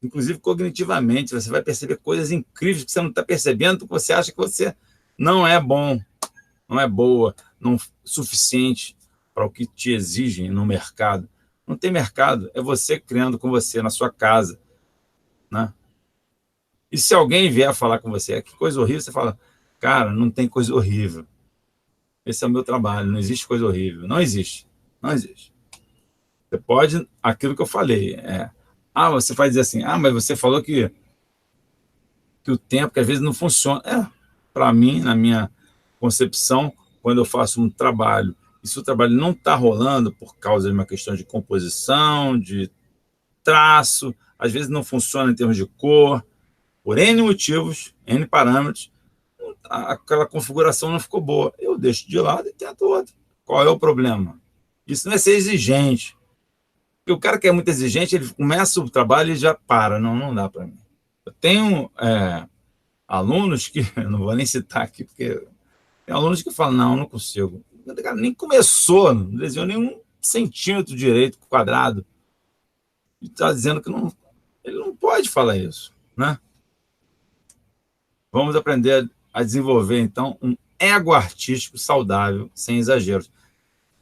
Inclusive cognitivamente. Você vai perceber coisas incríveis que você não está percebendo, porque você acha que você não é bom, não é boa, não suficiente para o que te exigem no mercado. Não tem mercado, é você criando com você na sua casa, né? E se alguém vier falar com você, que coisa horrível, você fala, cara, não tem coisa horrível. Esse é o meu trabalho, não existe coisa horrível. Não existe, não existe. Você pode, aquilo que eu falei, você vai dizer assim, mas você falou que o tempo, que às vezes não funciona. Para mim, na minha concepção, quando eu faço um trabalho, e se o trabalho não está rolando por causa de uma questão de composição, de traço, às vezes não funciona em termos de cor, por N motivos, N parâmetros, aquela configuração não ficou boa. Eu deixo de lado e tento outra. Qual é o problema? Isso não é ser exigente. Porque o cara que é muito exigente, ele começa o trabalho e já para. Não dá para mim. Eu tenho alunos que, eu não vou nem citar aqui, porque tem alunos que falam, não consigo. O cara nem começou, não desenhou nenhum centímetro direito quadrado. E está dizendo que ele não pode falar isso, né? Vamos aprender a desenvolver, então, um ego artístico saudável, sem exageros.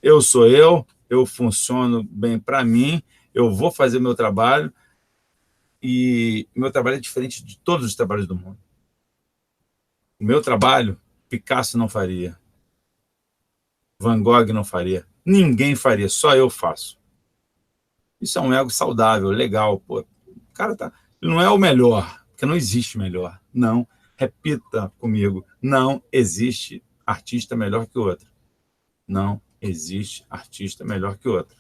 Eu sou eu funciono bem para mim, eu vou fazer o meu trabalho, e meu trabalho é diferente de todos os trabalhos do mundo. O meu trabalho, Picasso não faria, Van Gogh não faria, ninguém faria, só eu faço. Isso é um ego saudável, legal. Pô. O cara tá. Ele não é o melhor, porque não existe melhor. Não. Repita comigo. Não existe artista melhor que outro. Não existe artista melhor que outro.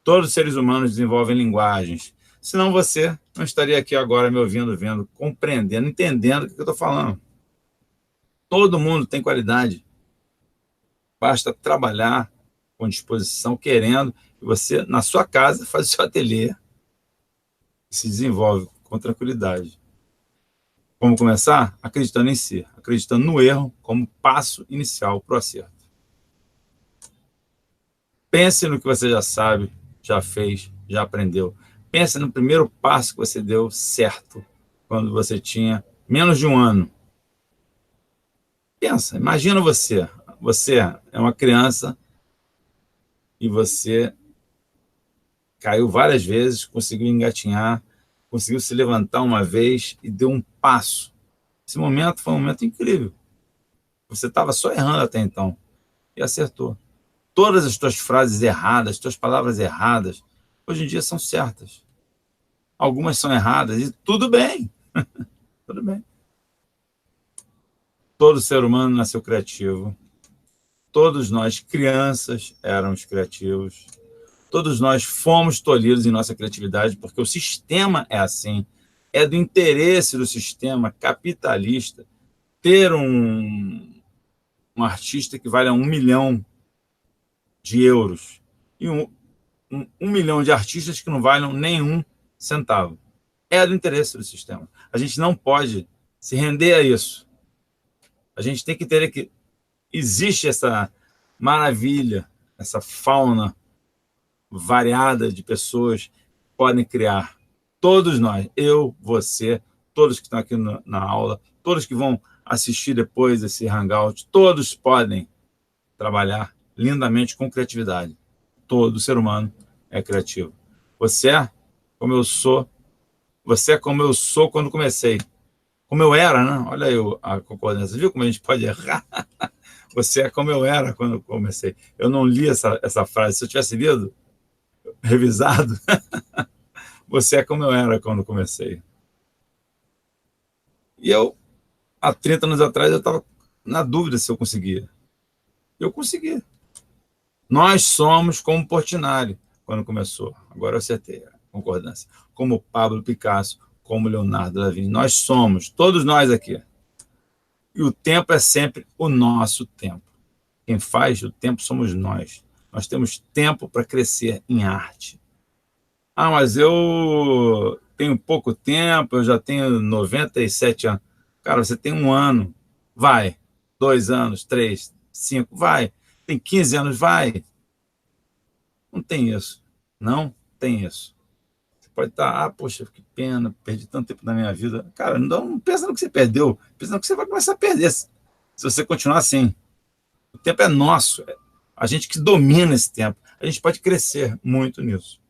Todos os seres humanos desenvolvem linguagens. Senão você não estaria aqui agora me ouvindo, vendo, compreendendo, entendendo o que eu estou falando. Todo mundo tem qualidade. Basta trabalhar com disposição, querendo, e você, na sua casa, faz o seu ateliê e se desenvolve com tranquilidade. Como começar? Acreditando em si, acreditando no erro como passo inicial para o acerto. Pense no que você já sabe, já fez, já aprendeu. Pense no primeiro passo que você deu certo, quando você tinha menos de um ano. Pensa, imagina você. Você é uma criança e você caiu várias vezes, conseguiu engatinhar, conseguiu se levantar uma vez e deu um passo. Esse momento foi um momento incrível. Você estava só errando até então e acertou. Todas as tuas frases erradas, as tuas palavras erradas, hoje em dia são certas. Algumas são erradas e tudo bem. Tudo bem. Todo ser humano nasceu criativo. Todos nós, crianças, éramos criativos. Todos nós fomos tolhidos em nossa criatividade, porque o sistema é assim. É do interesse do sistema capitalista ter um artista que vale 1 milhão de euros e um milhão de artistas que não valem nenhum centavo. É do interesse do sistema. A gente não pode se render a isso. A gente tem que ter que... Existe essa maravilha, essa fauna variada de pessoas que podem criar. Todos nós, eu, você, todos que estão aqui na aula, todos que vão assistir depois esse hangout, todos podem trabalhar lindamente com criatividade. Todo ser humano é criativo. Você é como eu sou. Você é como eu sou quando comecei. Como eu era, né? Olha aí a concordância. Viu como a gente pode errar? Você é como eu era quando comecei. Eu não li essa frase. Se eu tivesse lido, revisado, você é como eu era quando comecei. E eu, há 30 anos atrás, eu estava na dúvida se eu conseguia. Eu consegui. Nós somos como Portinari quando começou. Agora eu acertei a concordância. Como Pablo Picasso, como Leonardo da Vinci. Nós somos, todos nós aqui. E o tempo é sempre o nosso tempo. Quem faz o tempo somos nós. Nós temos tempo para crescer em arte. Ah, mas eu tenho pouco tempo, eu já tenho 97 anos. Cara, você tem 1 ano. Vai. 2 anos, 3, 5, vai. Tem 15 anos, vai. Não tem isso. Não tem isso. Você pode estar, poxa, que pena, perdi tanto tempo na minha vida. Cara, não pensa no que você perdeu, pensa no que você vai começar a perder se você continuar assim. O tempo é nosso, a gente que domina esse tempo. A gente pode crescer muito nisso.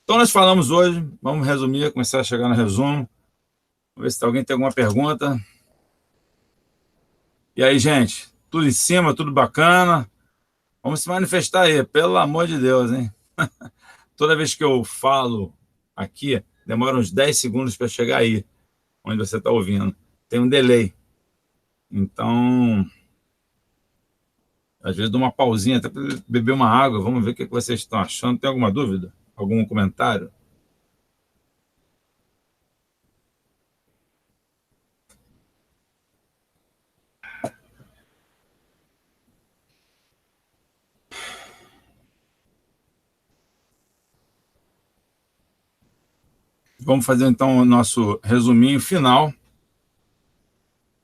Então, nós falamos hoje, vamos resumir, começar a chegar no resumo. Vamos ver se alguém tem alguma pergunta. E aí, gente, tudo em cima, tudo bacana. Vamos se manifestar aí, pelo amor de Deus, hein? Toda vez que eu falo aqui, demora uns 10 segundos para chegar aí, onde você está ouvindo. Tem um delay. Então, às vezes dou uma pausinha até para beber uma água. Vamos ver o que vocês estão achando. Tem alguma dúvida? Algum comentário? Vamos fazer, então, o nosso resuminho final.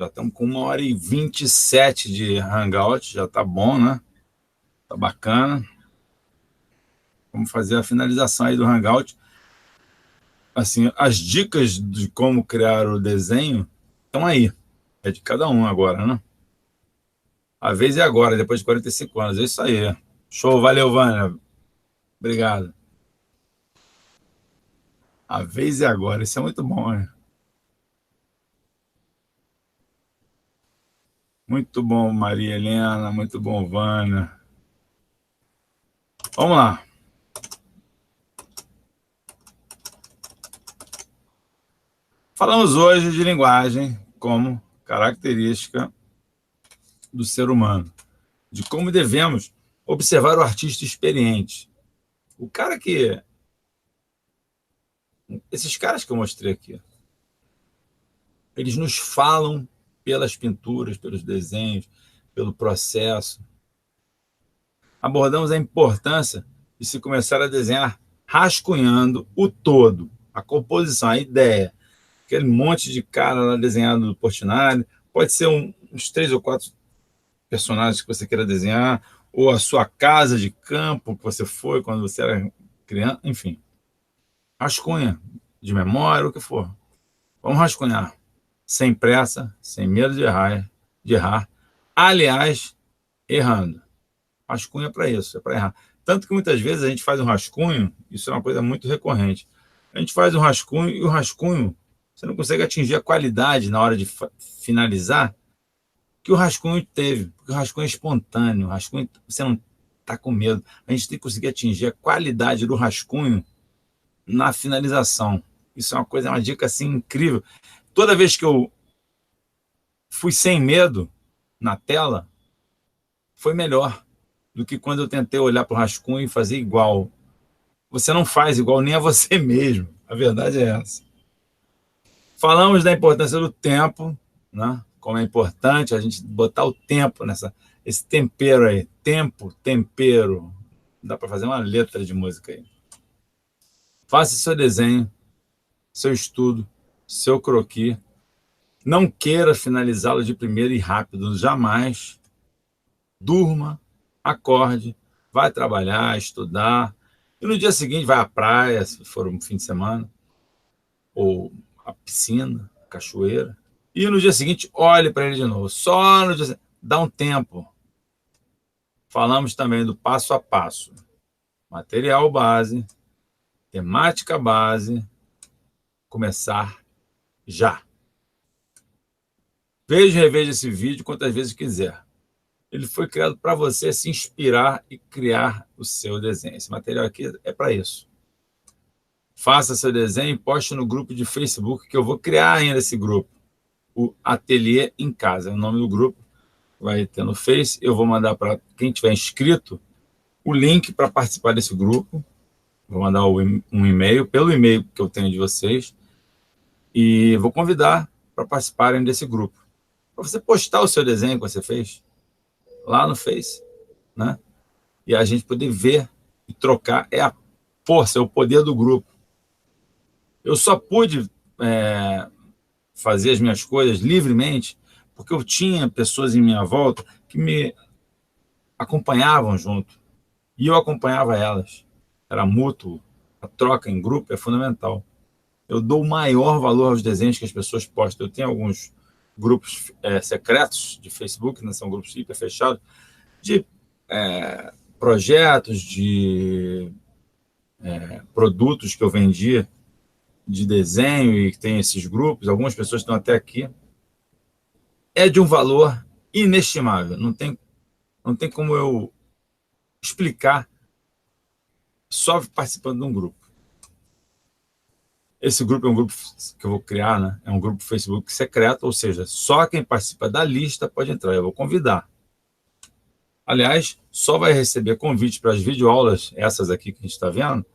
Já estamos com 1h27 de Hangout. Já está bom, né? Está bacana. Vamos fazer a finalização aí do Hangout. Assim, as dicas de como criar o desenho estão aí. É de cada um agora, né? A vez é agora, depois de 45 anos. É isso aí. Show, valeu, Vânia. Obrigado. A vez é agora. Isso é muito bom, né? Muito bom, Maria Helena. Muito bom, Vânia. Vamos lá. Falamos hoje de linguagem como característica do ser humano, de como devemos observar o artista experiente. O cara que... Esses caras que eu mostrei aqui, eles nos falam pelas pinturas, pelos desenhos, pelo processo. Abordamos a importância de se começar a desenhar rascunhando o todo, a composição, a ideia. Aquele monte de cara lá desenhado do Portinari, pode ser uns 3 ou 4 personagens que você queira desenhar, ou a sua casa de campo que você foi quando você era criança, enfim. Rascunha, de memória, o que for. Vamos rascunhar, sem pressa, sem medo de errar. Aliás, errando. Rascunho é para isso, é para errar. Tanto que muitas vezes a gente faz um rascunho, isso é uma coisa muito recorrente. A gente faz um rascunho e o rascunho, você não consegue atingir a qualidade na hora de finalizar que o rascunho teve, porque o rascunho é espontâneo, o rascunho, você não está com medo. A gente tem que conseguir atingir a qualidade do rascunho na finalização. Isso é uma coisa, é uma dica assim incrível. Toda vez que eu fui sem medo na tela, foi melhor do que quando eu tentei olhar para o rascunho e fazer igual. Você não faz igual nem a você mesmo. A verdade é essa. Falamos da importância do tempo, né? Como é importante a gente botar o tempo esse tempero aí. Tempo, tempero. Dá para fazer uma letra de música aí. Faça seu desenho, seu estudo, seu croquis. Não queira finalizá-lo de primeiro e rápido, jamais. Durma, acorde, vai trabalhar, estudar, e no dia seguinte vai à praia, se for um fim de semana, ou à piscina, cachoeira, e no dia seguinte olhe para ele de novo. Só no dia seguinte, dá um tempo. Falamos também do passo a passo. Material base, temática base, começar já. Veja e reveja esse vídeo quantas vezes quiser. Ele foi criado para você se inspirar e criar o seu desenho. Esse material aqui é para isso. Faça seu desenho e poste no grupo de Facebook, que eu vou criar ainda esse grupo. O Ateliê em Casa, é o nome do grupo. Vai ter no Face. Eu vou mandar para quem tiver inscrito o link para participar desse grupo. Vou mandar um e-mail, pelo e-mail que eu tenho de vocês. E vou convidar para participarem desse grupo. Para você postar o seu desenho que você fez lá no Face, né? E a gente poder ver e trocar. É a força, é o poder do grupo. Eu só pude fazer as minhas coisas livremente porque eu tinha pessoas em minha volta que me acompanhavam junto. E eu acompanhava elas. Era mútuo. A troca em grupo é fundamental. Eu dou o maior valor aos desenhos que as pessoas postam. Eu tenho alguns grupos secretos de Facebook, não são grupos hiper fechados, de projetos, de produtos que eu vendia de desenho e que tem esses grupos, algumas pessoas estão até aqui. É de um valor inestimável. Não tem como eu explicar só participando de um grupo. Esse grupo é um grupo que eu vou criar, né? É um grupo Facebook secreto, ou seja, só quem participa da lista pode entrar. Eu vou convidar. Aliás, só vai receber convite para as videoaulas, essas aqui que a gente está vendo,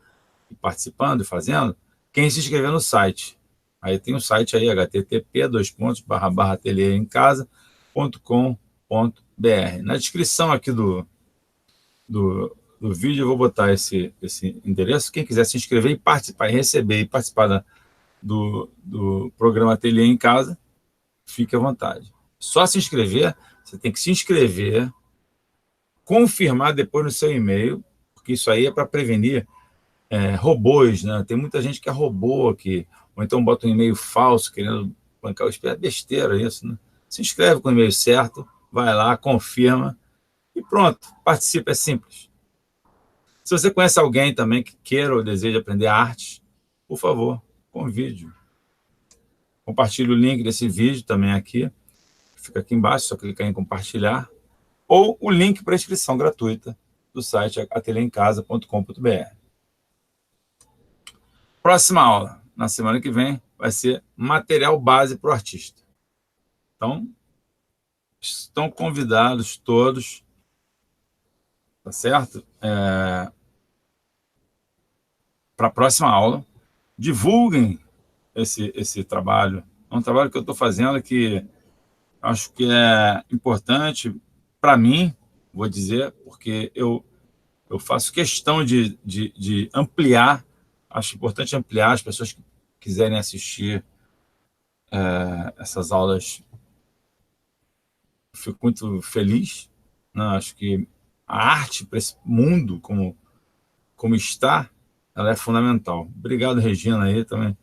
e participando e fazendo, quem se inscrever no site. Aí tem um site aí, http://atelieemcasa.com.br. Na descrição aqui do vídeo eu vou botar esse endereço. Quem quiser se inscrever e participar, e receber e participar do programa Ateliê em Casa, fique à vontade. Só se inscrever, você tem que se inscrever, confirmar depois no seu e-mail, porque isso aí é para prevenir robôs, né? Tem muita gente que é robô aqui, ou então bota um e-mail falso querendo bancar o espelho. É besteira isso, né? Se inscreve com o e-mail certo, vai lá, confirma e pronto, participa, é simples. Se você conhece alguém também que queira ou deseja aprender arte, por favor, convide. Compartilhe o link desse vídeo também aqui, fica aqui embaixo, só clicar em compartilhar, ou o link para inscrição gratuita do site ateliêemcasa.com.br. Próxima aula, na semana que vem, vai ser material base para o artista. Então, estão convidados todos, tá certo? Para a próxima aula, divulguem esse trabalho. É um trabalho que eu estou fazendo que acho que é importante para mim, vou dizer, porque eu faço questão de ampliar, acho importante ampliar as pessoas que quiserem assistir essas aulas. Fico muito feliz, né? Acho que a arte para esse mundo como está, ela é fundamental. Obrigado, Regina, aí também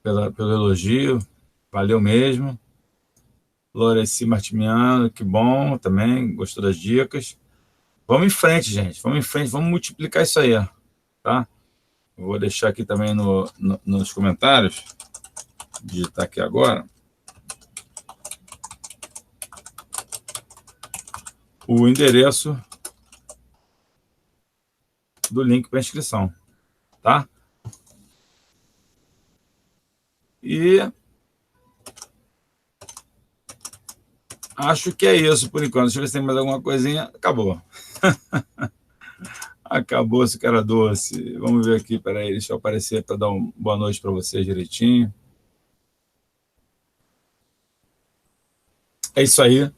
pelo elogio, valeu mesmo. Loreci Martimiano, que bom também, gostou das dicas. Vamos em frente, gente, vamos em frente, vamos multiplicar isso aí, tá? Eu vou deixar aqui também nos comentários, digitar aqui agora, o endereço do link para inscrição, tá? E acho que é isso por enquanto. Deixa eu ver se tem mais alguma coisinha. Acabou. Acabou esse cara doce. Vamos ver aqui, peraí, deixa eu aparecer para dar uma boa noite para vocês direitinho. É isso aí.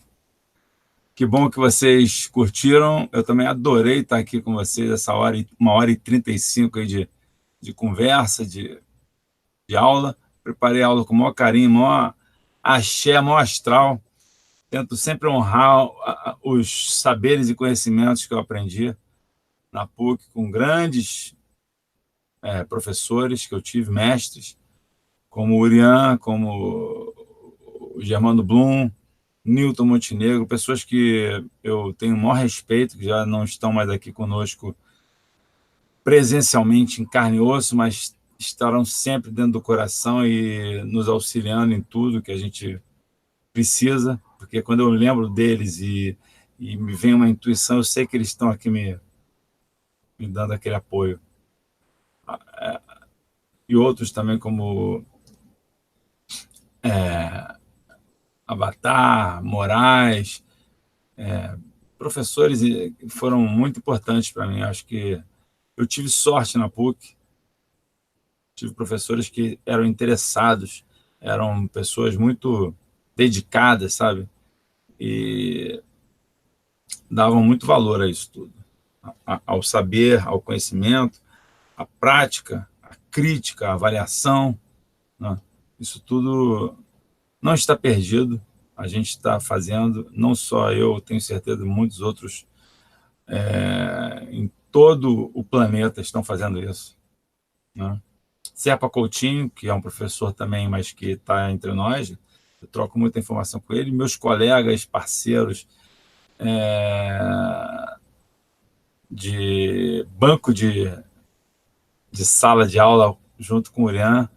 Que bom que vocês curtiram. Eu também adorei estar aqui com vocês essa hora, 1h35 aí de conversa, de aula. Preparei a aula com o maior carinho, maior axé, maior astral. Tento sempre honrar os saberes e conhecimentos que eu aprendi na PUC com grandes professores que eu tive, mestres, como o Urian, como o Germano Blum, Newton Montenegro, pessoas que eu tenho o maior respeito, que já não estão mais aqui conosco presencialmente em carne e osso, mas estarão sempre dentro do coração e nos auxiliando em tudo que a gente precisa, porque quando eu lembro deles e me vem uma intuição, eu sei que eles estão aqui me dando aquele apoio. E outros também, como Avatar, Moraes, professores foram muito importantes para mim. Acho que eu tive sorte na PUC, tive professores que eram interessados, eram pessoas muito dedicadas, sabe? E davam muito valor a isso tudo, ao saber, ao conhecimento, à prática, à crítica, à avaliação, né? Isso tudo não está perdido, a gente está fazendo, não só eu, tenho certeza, muitos outros em todo o planeta estão fazendo isso, né? Serpa Coutinho, que é um professor também, mas que está entre nós, eu troco muita informação com ele, meus colegas, parceiros, de banco de sala de aula junto com o Urian,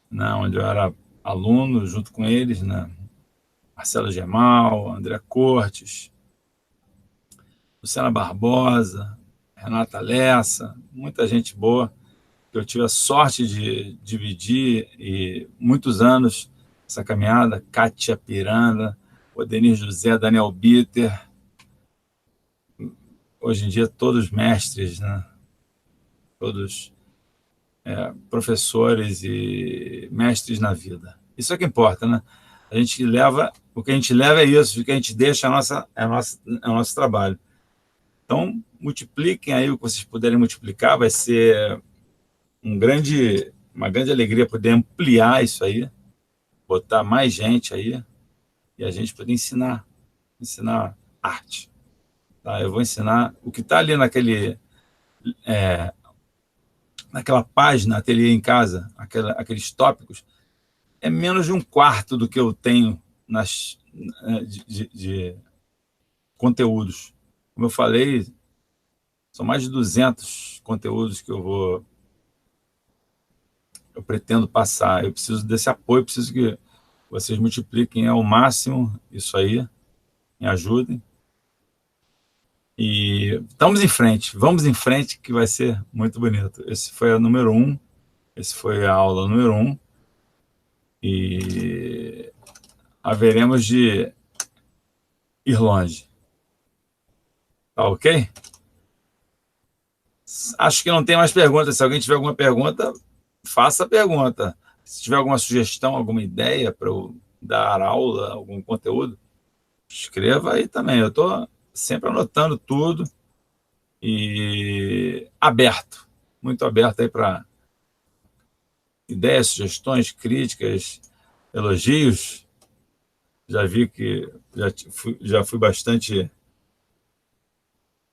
né, onde eu era aluno junto com eles, né, Marcelo Gemal, André Cortes, Luciana Barbosa, Renata Lessa, muita gente boa, que eu tive a sorte de dividir e muitos anos essa caminhada, Kátia Piranda, Odenir José, Daniel Bitter, hoje em dia todos mestres, né? Todos professores e mestres na vida. Isso é que importa, né? A gente leva, o que a gente leva é isso, o que a gente deixa é o nosso trabalho. Então, multipliquem aí o que vocês puderem multiplicar, vai ser uma grande alegria poder ampliar isso aí, botar mais gente aí e a gente poder ensinar arte. Tá? Eu vou ensinar o que está ali naquela página, Ateliê em Casa, aqueles tópicos, é menos de um quarto do que eu tenho de conteúdos. Como eu falei, são mais de 200 conteúdos que eu vou eu pretendo passar. Eu preciso desse apoio, preciso que vocês multipliquem ao máximo isso aí, me ajudem. E estamos em frente, vamos em frente, que vai ser muito bonito. Esse foi a número 1, esse foi a aula número 1, e haveremos de ir longe. Tá ok? Acho que não tem mais perguntas. Se alguém tiver alguma pergunta, faça a pergunta. Se tiver alguma sugestão, alguma ideia para eu dar aula, algum conteúdo, escreva aí também. Eu estou sempre anotando tudo e aberto, muito aberto aí para ideias, sugestões, críticas, elogios. Já vi que já fui bastante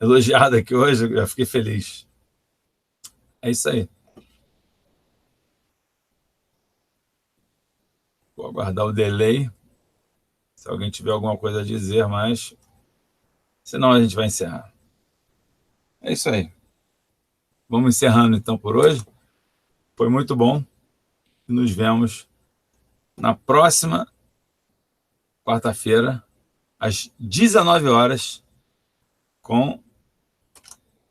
elogiado aqui hoje, já fiquei feliz. É isso aí. Vou aguardar o delay, se alguém tiver alguma coisa a dizer, mas senão a gente vai encerrar. É isso aí. Vamos encerrando então por hoje. Foi muito bom. Nos vemos na próxima quarta-feira, às 19 horas, com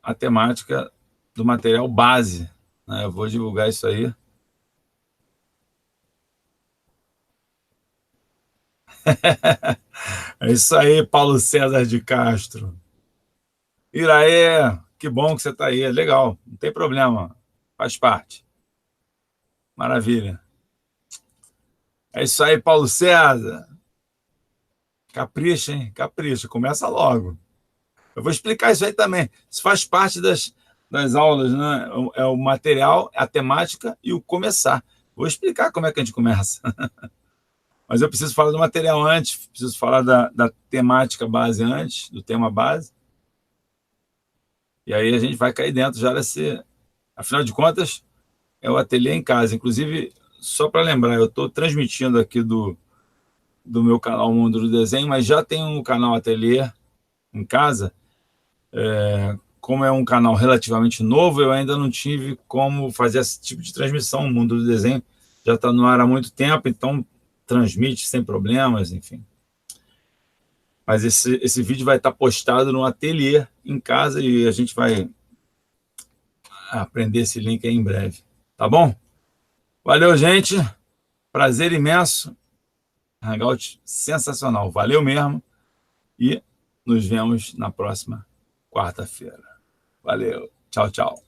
a temática do material base. Eu vou divulgar isso aí. É isso aí, Paulo César de Castro. Iraê, que bom que você está aí. Legal, não tem problema. Faz parte. Maravilha. É isso aí, Paulo César. Capricha, hein? Capricha. Começa logo. Eu vou explicar isso aí também. Isso faz parte das aulas, né? É o material, a temática e o começar. Vou explicar como é que a gente começa. Mas eu preciso falar do material antes, preciso falar da temática base antes, do tema base. E aí a gente vai cair dentro já desse... Afinal de contas, é o ateliê em casa. Inclusive, só para lembrar, eu estou transmitindo aqui do meu canal Mundo do Desenho, mas já tem um canal ateliê em casa. Como é um canal relativamente novo, eu ainda não tive como fazer esse tipo de transmissão. O Mundo do Desenho já está no ar há muito tempo, então transmite sem problemas, enfim. Mas esse vídeo vai estar postado no ateliê em casa e a gente vai aprender esse link aí em breve. Tá bom? Valeu, gente. Prazer imenso. Hangout sensacional. Valeu mesmo. E nos vemos na próxima quarta-feira. Valeu. Tchau, tchau.